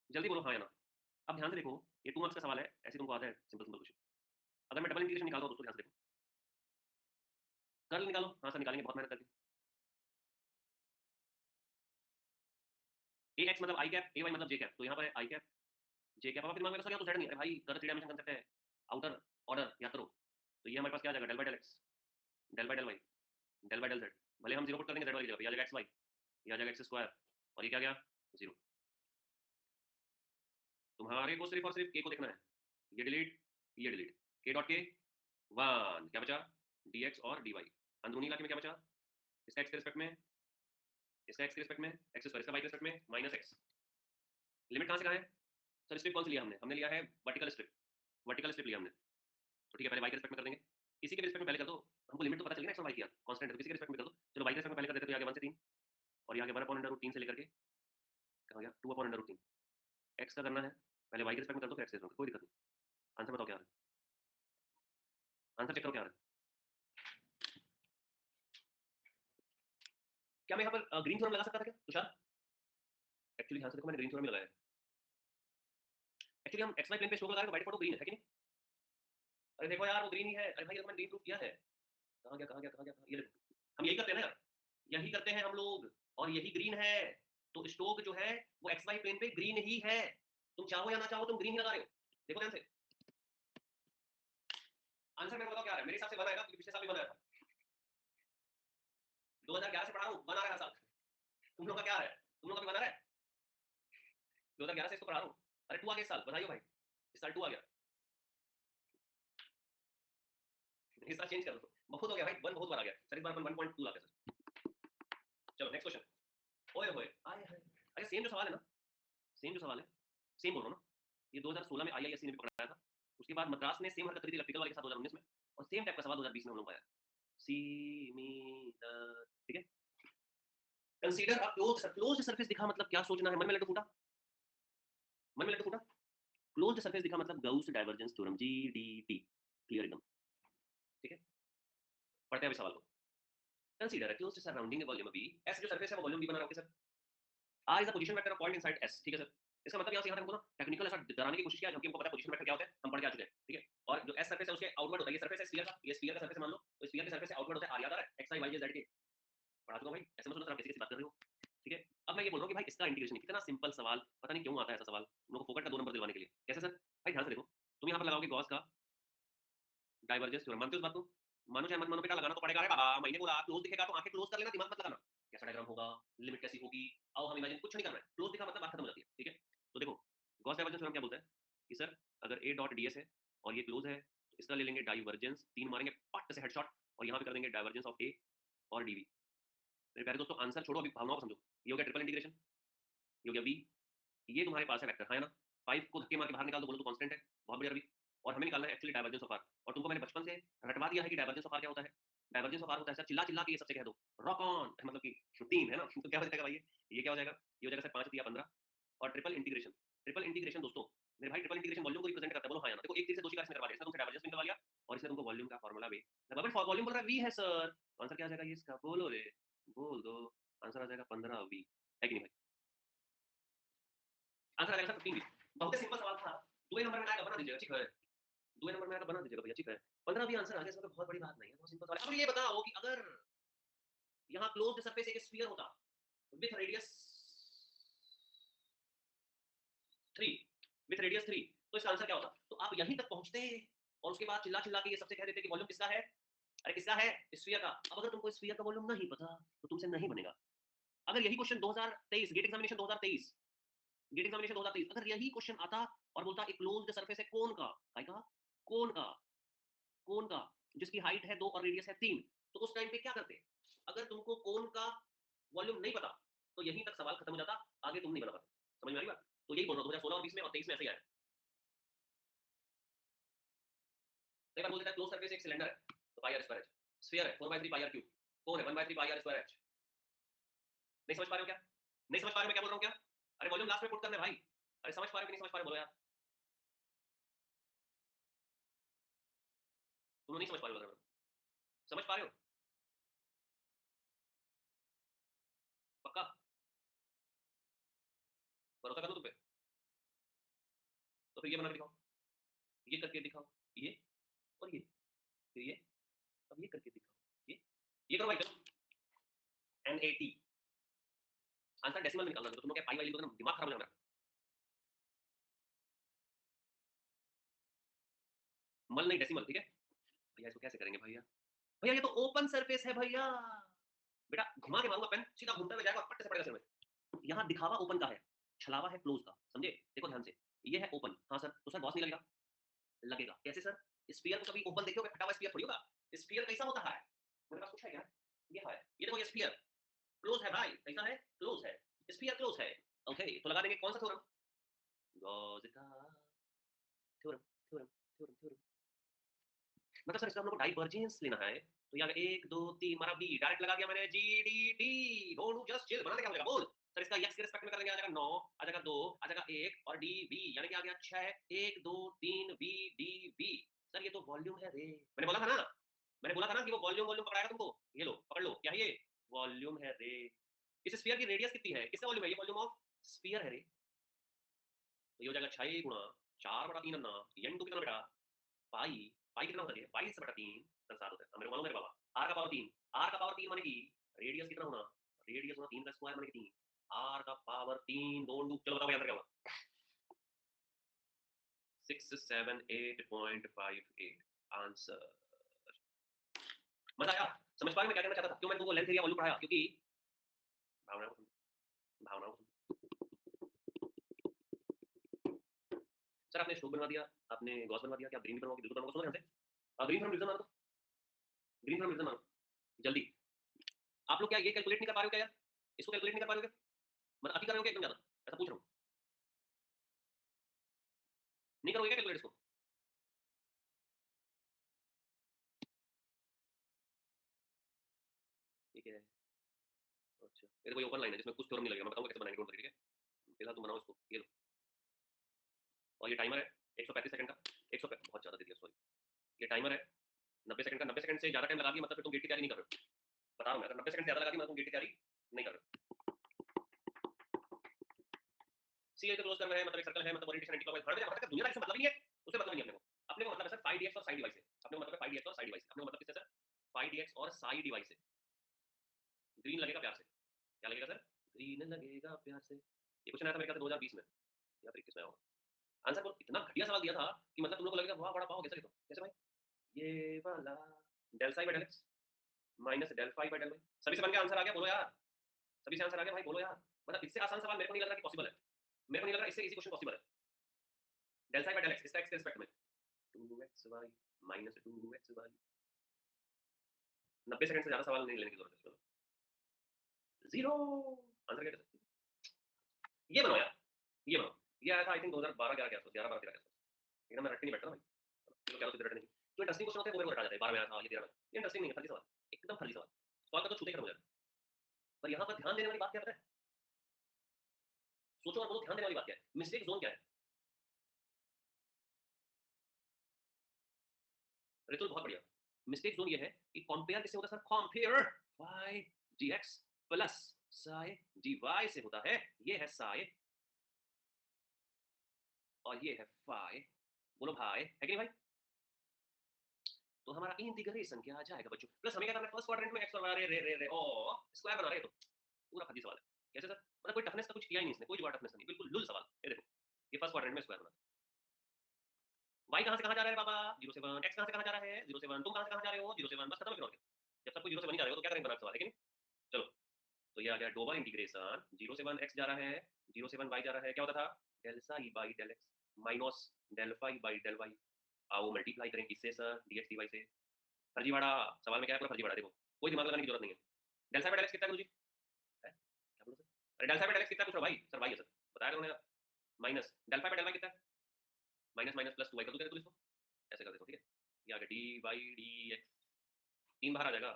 A: जल्दी बोलो हाँ या ना। अब ध्यान से देखो, ये 2 मार्क्स का सवाल है, ऐसे तुमको आता है सिंपल सिंपल क्वेश्चन। अगर मैं डबल इंटीग्रेशन निकालता हूँ दोस्तों, ध्यान से देखो, कर्ल निकालो। हाँ सर निकालेंगे, बहुत मेहनत करके। ए एक्स मतलब आई कैप, ए वाई मतलब जे कैप, तो यहाँ पर है आई कैप जे कैप। अब आपके दिमाग में सर यहाँ तो जेड नहीं है, अरे भाई कर 3 डायमेंशन कंसेप्ट है, आउटर ऑर्डर याद करो। तो ये हमारे पास क्या आ जाएगा, del by del x, del by del y, del by del z. भले हम जीरो पुट कर देंगे जेड वाली जगह पे, ये आ जाएगा एक्स वाई, ये आ जाएगा एक्स स्क्वायर, और ये क्या गया, जीरो। तुम्हारे को सिर्फ और सिर्फ के को देखना है, ये डिलीट, ये डिलीट, के डॉट के 1, क्या बचा, dx और dy। अंदरूनी इलाके में क्या बचा, इसका x के रिस्पेक्ट में, इसका x के रिस्पेक्ट में एक्स स्क्वायर, इसका y के रिस्पेक्ट में माइनस एक्स। लिमिट कहाँ से कहाँ है? सर स्ट्रिप कौन सी लिया हमने? हमने लिया है वर्टिकल स्ट्रिप, वर्टिकल स्ट्रिप लिया हमने। तो ठीक है, पहले y के रिस्पेक्ट में कर देंगे, इसी के रिस्पेक्ट में पहले कर दो, हमको लिमिट तो पता चल गया x और y की, कांस्टेंट है तो किसी के रिस्पेक्ट में कर दो। चलो y के रिस्पेक्ट में पहले कर देते हैं, तो ये आ गया 1 से 3, और ये आ गया 1/√3 से लेकर के कहाँ गया 2/√3। x का करना है पहले y के रिस्पेक्ट में कर दो, फिर x के रिस्पेक्ट में, कोई दिक्कत नहीं। आंसर बताओ क्या आ रहा है, आंसर चेक करो क्या आ रहा है। क्या मैं यहाँ पर ग्रीन थ्योरम लगा सकता था क्या तुषार? एक्चुअली ध्यान से देखो, मैंने ग्रीन थ्योरम लगाया है। एक्चुअली हम एक्स वाई प्लेन पे स्ट्रोक लगा रहे हैं, बाय डिफॉल्ट ग्रीन है कि नहीं? अरे देखो यार वो ग्रीन ही है, अरे भाई मैंने ग्रीन प्रूफ किया है। कहाँ गया कहाँ गया कहाँ गया, ये देखो हम यही करते हैं ना यार, यही करते हैं हम लोग, और यही ग्रीन है। तो स्टोक जो है वो एक्स वाई प्लेन पे ग्रीन ही है। तुम चाहो या ना चाहो तुम ग्रीन ही लगा रहे हो। देखो ध्यान से, आंसर मेरे को बताओ क्या है। मेरे हिसाब से बना है, क्योंकि पिछले साल भी बनाया था। 2011 से पढ़ा रहा हूँ, बना रहा है हर साल। तुम लोग का क्या है, तुम लोग का भी बना रहा है। 2011 से इसको पढ़ा रहा हूँ। अरे 2 आ गया इस साल, बधाई हो भाई, इस साल 2 आ गया। इस साल चेंज कर दो, बहुत हो गया भाई, 1 बहुत बार आ गया सर, इस बार 1.2 आ गया सर। चलो नेक्स्ट क्वेश्चन। ओए होए आए हाय, अरे सेम जो सवाल है ना, सेम जो सवाल है, सेम बोल रहा हूँ ना। ये 2016 में आईआईएससी ने भी पढ़ाया था, उसके बाद मद्रास ने सेम हरकत करी थी इलेक्ट्रिकल वाले के साथ 2019 में, और सेम टाइप का सवाल 2020 में हम लोग पाया। सिमिलर, ठीक है। कंसीडर अ क्लोज्ड सरफेस दिखा मतलब क्या सोचना है, मन में लड्डू फूटा, मन में लड्डू फूटा। क्लोज्ड सरफेस दिखा मतलब गाउस डाइवर्जेंस थ्योरम, जीडीटी, क्लियर एकदम, ठीक है। पढ़ते हैं अभी सवाल को। Consider a closed surrounding volume V, S जो सरफेस है वो वॉल्यूम V बना रहा है sir. R is the position vector of point inside S, ठीक है सर। इसका मतलब यहाँ से यहाँ तक हमको ना टेक्निकल ऐसा डराने की कोशिश किया, जबकि हमको पता है पोजीशन वेक्टर क्या होता है, हम पढ़ के आ चुके हैं, ठीक है। और जो S सरफेस है उसके आउटवर्ड होता है, ये सरफेस है स्फीयर का, ये स्फीयर का सरफेस मान लो, तो स्फीयर के सरफेस से आउटवर्ड होता है R, याद आ रहा है, x i y j z के, पढ़ा चुका भाई, ऐसे मत सोचना आप किसी से बात कर रहे हो, ठीक है। अब मैं ये बोल रहा हूँ कि भाई इसका इंटीग्रेशन, कितना सिंपल सवाल, पता नहीं क्यों आता है ऐसा सवाल तुम लोग को फोकट का 2 नंबर दिलवाने के लिए। कैसे सर, भाई ध्यान से देखो, तुम यहाँ पर लगाओगे गॉस का डाइवर्जेंस थ्योरम, मानते हो इस बात को, मानो चाहे मत मानो बेटा, लगाना तो पड़ेगा। अरे बाबा मैंने बोला क्लोज दिखेगा तो आंखें क्लोज कर लेना, दिमाग मत लगाना, कैसा डायग्राम होगा, लिमिट कैसी होगी, आओ हम इमेजिन, कुछ नहीं करना है, क्लोज दिखा मतलब बात खत्म हो जाती है, ठीक है। तो देखो गॉस डाइवर्जेंस थ्योरम क्या बोलता है कि सर अगर A डॉट ds है और ये क्लोज है, तो इसका ले लेंगे डाइवर्जेंस, 3 मारेंगे पट से हेडशॉट, और यहाँ पे कर देंगे डाइवर्जेंस ऑफ A और dv। मेरे प्यारे दोस्तों आंसर छोड़ो, अभी भावनाओं को समझो। ये हो गया ट्रिपल इंटीग्रेशन, ये हो गया V, ये तुम्हारे पास है वेक्टर, है ना। 5 को धक्के मार के बाहर निकाल दो, बोलो तो कांस्टेंट है, बहुत बढ़िया रवि। और हमें निकालना है एक्चुअली डाइवर्जेंस ऑफ आर, और तुमको मैंने बचपन से रटवा दिया है कि डाइवर्जेंस ऑफ आर क्या होता है। डाइवर्जेंस ऑफ आर होता है सर, चिल्ला चिल्ला के ये सबसे कह दो, रॉक ऑन, मतलब कि 3 है ना, तो क्या हो जाएगा भाई, ये क्या हो जाएगा, ये हो जाएगा सर 5 दिया 15। और ट्रिपल इंटीग्रेशन, ट्रिपल इंटीग्रेशन दोस्तों मेरे भाई, ट्रिपल इंटीग्रेशन वॉल्यूम को रिप्रेजेंट करता है, बोलो हाँ या ना। देखो एक चीज से दो चीज का इसमें करवा दिया, इसने तुमसे डाइवर्जेंस निकलवा लिया, और इसने तुमको वॉल्यूम का फार्मूला भी, बबल वॉल्यूम बोल रहा है V है सर, आंसर क्या आ जाएगा ये इसका, बोलो रे, बोल दो, आंसर आ जाएगा 15V, है कि नहीं भाई। आंसर आ जाएगा सर 15V। बहुत ही सिंपल सवाल था, 2 नंबर में आएगा, बना दीजिएगा, ठीक है। 2 नंबर में आएगा, बना दीजिएगा भैया, ठीक है। 15 भी आंसर आ गया, इसमें तो बहुत बड़ी बात नहीं है, बहुत सिंपल सवाल है। अब ये बताओ कि अगर यहाँ क्लोज्ड सरफेस एक स्फीयर होता विथ रेडियस 3, विथ रेडियस 3, तो इसका आंसर क्या होता। तो आप यहीं तक पहुंचते और उसके बाद चिल्ला चिल्ला के ये सबसे कह देते कि वॉल्यूम किसका है, अरे किसका है, स्फीयर का। अब अगर तुमको स्फीयर का वॉल्यूम नहीं पता तो तुमसे नहीं बनेगा। अगर यही question 2023 GATE examination 2023, GATE examination 2023, अगर यही क्वेश्चन आता और बोलता एक क्लोज्ड सरफेस है कोन का, काय का, कोन का, कोन का, जिसकी हाइट है 2 और रेडियस है 3, तो उस टाइम पे क्या करते। अगर तुमको कोन का वॉल्यूम नहीं पता तो यहीं तक सवाल खत्म हो जाता, आगे तुम नहीं बना पाते। समझ में आ रही बात। तो यही बोल रहा हूँ 2016 और 20 में और 23 में ऐसे ही आया। कई बार बोल देता है क्लोज सरफेस एक सिलेंडर है तो पाई आर स्क्वायर एच, स्फीयर है 4/3 पाई आर क्यूब, कोन है 1/3 पाई आर स्क्वायर एच। नहीं समझ पा रहे हो क्या, नहीं समझ पा रहे हो मैं क्या बोल रहा हूँ क्या। अरे वॉल्यूम लास्ट में पुट करना है भाई, अरे समझ पा रहे हो कि नहीं समझ पा रहे हो, बोलो यार। तुम नहीं समझ पा रहे हो, समझ पा रहे हो पक्का, भरोसा कर लो तुम पे। तो फिर ये बना के दिखाओ, ये करके दिखाओ, ये और ये, फिर ये, अब ये करके दिखाओ, ये करो भाई, चलो। NAT आंसर डेसिमल में निकालना है, तो तुम लोग क्या पाई वाली लोग ना दिमाग खराब हो जाएगा। मल नहीं डेसिमल, ठीक है भैया। इसको कैसे करेंगे भैया, भैया ये तो ओपन सरफेस है भैया, बेटा घुमा के मारूंगा पेन, सीधा घूमता हुआ जाएगा और पट्टे से पड़ेगा सिर में। यहाँ दिखावा ओपन का है, छलावा है क्लोज का, समझे। देखो ध्यान से, ये है ओपन, हाँ सर, तो सर बॉस नहीं लगेगा, लगेगा कैसे सर। स्फीयर को कभी ओपन देखोगे, फटा हुआ स्फीयर थोड़ी होगा। स्फीयर कैसा होता है, मेरे पास कुछ है क्या, ये है, ये देखो ये स्फीयर क्लोज है भाई, कैसा है, क्लोज है, स्फीयर क्लोज है। ओके तो लगा देंगे कौन सा थ्योरम, गॉस का थ्योरम, थ्योरम, थ्योरम, थ्योरम। मतलब सर इसका हम लोग को डाइवर्जेंस लेना है, तो यहाँ 1 2 3 मारा बी, डायरेक्ट लगा दिया मैंने, G D D, don't just chill, बनाने क्या हो जाएगा बोल। सर इसका एक्स के रिस्पेक्ट में कर देंगे, आ जाएगा 9, आ जाएगा 2, आ जाएगा 1 और डी बी, यानी कि आ गया 6, 1 2 3 बी डी बी। सर ये तो वॉल्यूम है रे, मैंने बोला था ना, मैंने बोला था ना कि वो वॉल्यूम वॉल्यूम पकड़ाएगा तुमको, ये लो पकड़ लो, क्या है ये, वॉल्यूम है रे। इस स्फीयर की रेडियस कितनी है, किसका वॉल्यूम है, ये वॉल्यूम ऑफ स्फीयर है रे। तो ये हो जाएगा 6 गुणा 4/3 अन्ना, n तो कितना बेटा, पाई, पाई कितना होता है, 22/3 संसार होता है, मेरे को मालूम है बाबा। r का पावर 3, r का पावर 3 माने कि रेडियस कितना होना, रेडियस होना 3 का स्क्वायर माने कि 3, r का पावर 3 2 चलो बताओ आंसर क्या होगा। 678.58 आंसर। मजा आया? समझ पाए मैं क्या कहना चाहता था? क्यों मैंने तुमको लेंथ एरिया वॉल्यूम पढ़ाया? क्योंकि भावनाओं को भावनाओं सर आपने स्ट्रोक बनवा दिया, आपने गॉस बनवा दिया, क्या आप ग्रीन बनवाओगे? बिल्कुल बनवाओगे। सुनो ध्यान से, आप ग्रीन फ्रॉम रीजन मानो, ग्रीन फ्रॉम रीजन मानो जल्दी। आप लोग क्या ये कैलकुलेट नहीं कर पा रहे हो क्या यार? इसको कैलकुलेट नहीं कर पा रहे हो क्या? मतलब अति कर रहे हो क्या एकदम ज्यादा? ऐसा पूछ रहा हूँ, नहीं करोगे क्या कैलकुलेट इसको? ठीक है, अच्छा ये तो कोई ओपन लाइन है जिसमें कुछ थ्योरम नहीं लगेगा, मैं बताऊंगा कैसे बनाएंगे, डोंट वरी। ठीक है, फिलहाल तुम बनाओ इसको, ये लो। और ये टाइमर है 135 सेकंड का, 100 बहुत ज्यादा दे दिया सॉरी। ये टाइमर है 90 सेकंड का, 90 सेकंड से ज्यादा टाइम लगा दिया मतलब फिर तुम गेट की तैयारी नहीं कर रहे हो। बता रहा हूँ मैं, अगर 90 सेकंड से ज्यादा लगा दी मतलब तुम गेट की तैयारी नहीं कर रहे हो। सी ए तो क्लोज कर रहे हैं, मतलब एक सर्कल है, मतलब ओरिएंटेशन एंटी क्लॉकवाइज। हर जगह दुनिया का इससे मतलब ही है, उससे मतलब नहीं है अपने को मतलब है सर फाई डीएक्स और साई डिवाइस से, अपने को मतलब है फाई डीएक्स और साई डिवाइस, अपने को मतलब किससे सर? फाई डीएक्स और साई डिवाइस से। ग्रीन लगेगा प्यार से, क्या लगेगा सर? ग्रीन लगेगा प्यार से। ये क्वेश्चन आया था मेरे ख्याल से 2020 में या फिर 21 में होगा। आंसर को इतना घटिया सवाल दिया था कि मतलब तुम लोग को लगेगा वाह बड़ा पाओ कैसे लिखो, कैसे भाई? ये वाला del psi by del x minus del phi by del y. सभी से बन के आंसर आ गया, बोलो यार। सभी से आंसर आ गया भाई, बोलो यार। मतलब इससे आसान सवाल मेरे को नहीं लग रहा कि पॉसिबल है, मेरे को नहीं लग रहा इससे इजी क्वेश्चन पॉसिबल है। Del psi by del x, इसका एक्स के रिस्पेक्ट में 2xy माइनस 2xy। 90 सेकंड से ज्यादा सवाल नहीं लेने की जरूरत है इसमें। जीरो आंसर क्या? ये बनाओ यार, ये बनाओ। ये आया था आई थिंक 2012 11 के आसपास, 11 12 13 के आसपास। लेकिन मैं रट के नहीं बैठता ना भाई, चलो क्या तो रट नहीं। जो इंटरेस्टिंग क्वेश्चन होते हैं वो मेरे को रटा जाता है, 12 में आया था, ये 13 में। ये इंटरेस्टिंग नहीं है, फर्जी सवाल, एकदम फर्जी सवाल। सवाल का तो छूते खत्म हो जाता है। पर यहाँ पर ध्यान देने वाली बात क्या पता है? सोचो और बोलो, ध्यान देने वाली बात क्या है? मिस्टेक जोन क्या है? रितुल बहुत बढ़िया। मिस्टेक जोन ये है कि कंपेयर किससे होता है sir? Compare y dx plus psi dy से होता है। ये है साई और ये है फाई। बोलो भाई, है कि नहीं भाई? तो हमारा इंटीग्रेशन क्या आ जाएगा बच्चों? प्लस हमें क्या करना है? फर्स्ट क्वाड्रेंट में एक्स और वाई रे रे रे रे ओ स्क्वायर बना रहे हैं, तो पूरा फर्जी सवाल है। कैसे सर? मतलब कोई टफनेस का कुछ किया ही नहीं इसने, कोई जुगाड़ टफनेस का नहीं, बिल्कुल लुल सवाल। ये देखो, ये फर्स्ट क्वाड्रेंट में स्क्वायर बना। वाई कहां से कहां जा रहा है बाबा? 0 से 1। एक्स कहां से कहां जा रहा है? 0 से 1। तुम कहां से कहां जा रहे हो? 0 से 1। बस खत्म, फिर और क्या? जब सब कुछ 0 से 1 ही जा रहे हो तो क्या करेंगे, बना के सवाल। लेकिन चलो, तो ये आ गया डोबल इंटीग्रेशन। 0 से 1 एक्स जा रहा है, 0 से 1 वाई जा रहा है। क्या होता था? Del psi by del x minus del phi by del y. आओ मल्टीप्लाई करें किससे सर? डीएक्स डी वाई से। फर्जीवाड़ा सवाल में क्या है? पूरा फर्जीवाड़ा। देखो, कोई दिमाग लगाने की जरूरत नहीं है। Del psi by del x कितना है मुझे? है क्या बोलो सर? अरे del psi by del x कितना पूछ रहा भाई? सर वाई है सर, बताया करो ना। Minus del phi by del y कितना है? माइनस माइनस प्लस 2 वाई कर दो, क्या कर दो इसको? ऐसे कर देते हो, ठीक है। ये आ गया डी वाई डी एक्स। 3 बाहर आ जाएगा।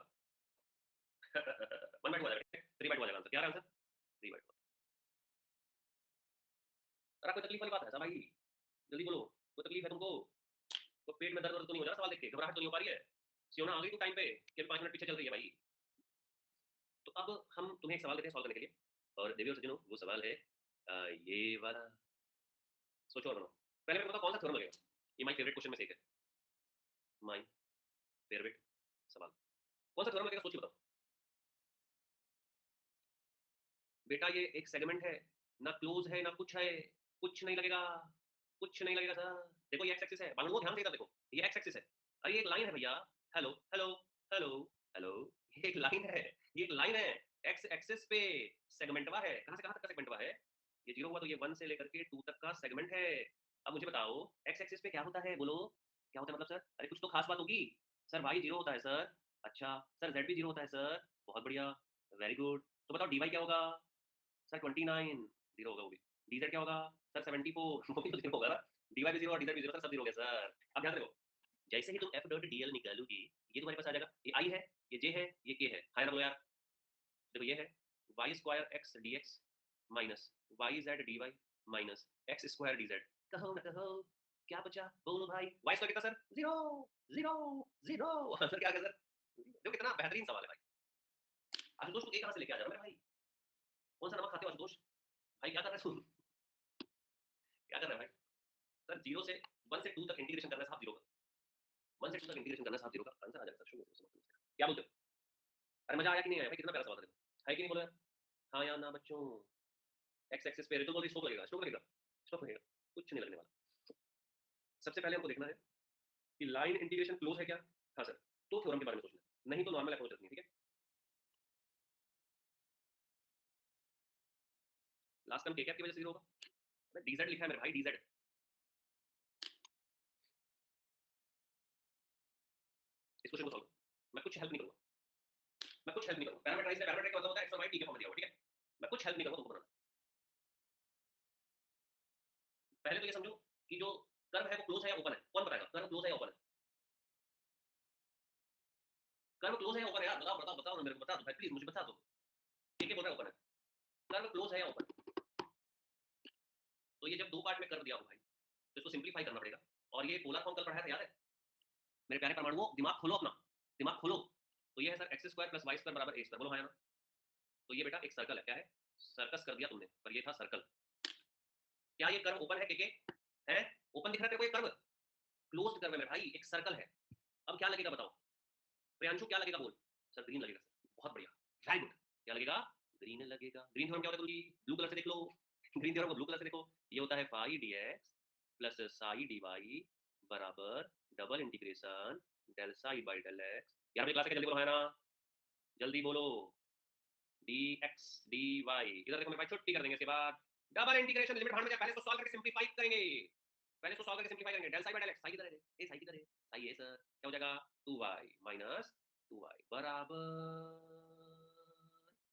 A: 1/2 आ जाएगा, 3/2 आ जाएगा आंसर। क्या है आंसर? 3/2। अरे कोई तकलीफ वाली बात है सर भाई? जल्दी बोलो, कोई तकलीफ है तुमको? तो पेट में दर्द वर्द तो नहीं हो जा रहा सवाल देख के? घबराहट तो नहीं हो पा रही है? सियोना आ गई तू टाइम पे कि 5 मिनट पीछे चल रही है भाई? तो अब हम तुम्हें एक सवाल देते हैं सॉल्व करने के लिए, और देवी और सज्जनों वो सवाल है ये वाला। सोचो और बनाओ। पहले मेरे को बताओ कौन सा थ्योरम लगेगा? ये माय फेवरेट क्वेश्चन में से एक है, माय फेवरेट सवाल। कौन सा थ्योरम लगेगा सोच के बताओ। बेटा ये एक सेगमेंट है, ना क्लोज है ना कुछ है, कुछ नहीं लगेगा, कुछ नहीं लगेगा सर। देखो ये एक्स एक्सिस है, बालों को ध्यान से इधर देखो, ये एक्स एक्सिस है। अरे ये एक लाइन है भैया। हेलो हेलो हेलो हेलो, ये एक लाइन है, ये एक लाइन है। एक्स एक्सिस पे सेगमेंटवा है, कहां से कहां तक का सेगमेंटवा है? ये 0 हुआ तो ये 1 से लेकर के 2 तक का सेगमेंट है। अब मुझे बताओ एक्स एक्सिस पे क्या होता है, बोलो क्या होता है मतलब सर? अरे कुछ तो खास बात होगी। सर वाई 0 होता है सर। अच्छा सर जेड भी 0 होता है सर। बहुत बढ़िया, वेरी गुड। तो बताओ डी वाई क्या होगा? सर 29 जीरो होगा वो भी। डीजेड क्या होगा? सर 74 वो भी तो जीरो होगा ना। डीवाई भी जीरो और डीजेड भी जीरो, सर सब जीरो हो गया सर। अब ध्यान रखो, जैसे ही तुम एफ डॉट डीएल निकालोगी ये तुम्हारे पास आ जाएगा। ये आई है, ये जे है, ये के है। हाय ना बोलो यार। देखो ये है y square x D x minus y z d y minus x square d z. कहो ना कहो, क्या बचा? बोलो भाई। वाई स्क्वायर कितना sir? Zero zero zero. Answer क्या आ गया सर? देखो कितना बेहतरीन सवाल है भाई। आशुतोष को ए कहां से लेके आ जा रहा है भाई? कौन सा नमक खाते हो आशुतोष भाई? क्या कर रहे हो? क्या कर रहे हैं भाई? सर 0 से 1 से 2 तक इंटीग्रेशन करना है साहब 0 का। 1 से 2 तक इंटीग्रेशन करना है साहब 0 का आंसर आ जाएगा सर। शुरू से क्या बोलते हो? अरे मजा आया कि नहीं आया भाई? कितना प्यारा सवाल था, है कि नहीं बोलो यार? हाँ या ना बच्चों? एक्स एक्सिस पे ऋतु बोली स्ट्रोक लगेगा, स्ट्रोक लगेगा, स्ट्रोक लगेगा। कुछ नहीं लगने वाला। सबसे पहले हमको देखना है कि लाइन इंटीग्रेशन क्लोज है क्या? हाँ सर, तो थ्योरम के बारे में सोचना है, नहीं तो नॉर्मल अप्रोच रखनी है, ठीक है? लास्ट टर्म के कैप की वजह से 0 होगा। अबे डीजेड लिखा है मेरे भाई, डीजेड। इस क्वेश्चन को सॉल्व मैं कुछ हेल्प नहीं करूंगा, मैं कुछ हेल्प नहीं करूंगा। पैरामीटराइज्ड है, पैरामीटर का मतलब होता है एक्स और वाई टी के फॉर्म में दिया हुआ, ठीक है? मैं कुछ हेल्प नहीं करूंगा तुमको बनाना। पहले तो ये समझो कि जो कर्व है वो क्लोज है या ओपन है। कौन बताएगा कर्व क्लोज है या ओपन है? कर्व क्लोज है या ओपन है यार? बताओ बताओ बताओ ना मेरे को, बता दो भाई प्लीज, मुझे बता दो। ठीक है, बोल रहा है ओपन है। कर्व क्लोज है या ओपन? तो ये जब दो पार्ट में कर्व दिया हो भाई, तो इसको सिंपलीफाई करना पड़ेगा। और ये पोलर फॉर्म कल पढ़ाया था, याद है? मेरे प्यारे परमाणुओं, दिमाग खोलो अपना, दिमाग खोलो। तो ये है sir x square plus y square बराबर ए स्क्वायर। बोलो हाँ या ना? तो ये बेटा एक सर्कल है, क्या है? सर्कस कर दिया तुमने, पर ये था सर्कल। क्या ये कर्व ओपन है के? है? ओपन दिख रहा है तेरे को? ये कर्व क्लोज्ड कर्व है मेरे भाई, एक सर्कल है। अब क्या लगेगा बताओ प्रियांशु, क्या लगेगा? बोल। सर ग्रीन लगेगा सर, बहुत बढ़िया, वेरी गुड। क्या लगेगा? ग्रीन लगेगा। ग्रीन थ्योरम क्या होता है? ब्लू कलर से देख लो, ग्रीन थ्योरम को ब्लू कलर से देखो। ये होता है phi dx plus psi dy बराबर double integration del psi by del x. यार मेरी क्लास है, जल्दी बोलो है ना, जल्दी बोलो। dx dy, इधर देखो मेरे भाई, छुट्टी कर देंगे इसके बाद। डबल इंटीग्रेशन लिमिट भाड़ में जाए, पहले इसको सॉल्व करके सिंपलीफाई करेंगे। पहले इसको सॉल्व करके सिंपलीफाई करेंगे। Del psi by del x, psi किधर है? ए साई किधर है? साई है सर। क्या हो जाएगा? 2y माइनस 2y बराबर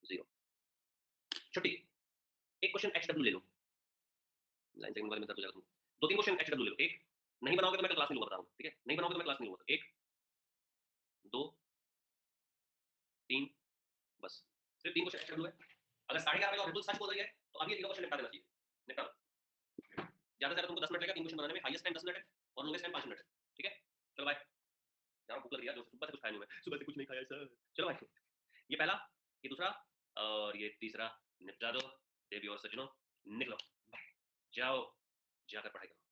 A: 0। छुट्टी। एक क्वेश्चन एच डब्ल्यू ले लो, लाइन सेगमेंट वाले में दर्द हो जाएगा तुमको। दो तीन क्वेश्चन एच डब्ल्यू ले लो। एक नहीं बनाओगे तो मैं क्लास नहीं लूंगा, बता रहा हूँ, ठीक है? नहीं बनाओगे तो मैं क्लास नहीं लूंगा। एक, दो, तीन, बस सिर्फ तीन क्वेश्चन एच डब्ल्यू है। अगर 11:30 बजे और बिल्कुल सच बोल रही है तो अभी ये तीनों क्वेश्चन निपटा देना चाहिए। निपटा दो। ज्यादा से ज्यादा तुमको 10 मिनट लगेगा तीन क्वेश्चन बनाने में, हाईएस्ट टाइम 10 मिनट है और लोएस्ट टाइम 5 मिनट है, ठीक है? चलो बाय। यार भूख लग रही है, जो सुबह से कुछ खाया नहीं मैं, सुबह से कुछ नहीं खाया सर। चलो बाय। ये पहला, ये दूसरा और ये तीसरा निपटा दो। देवी और सज्जनों, निकलो, जाओ, जाकर पढ़ाई करो।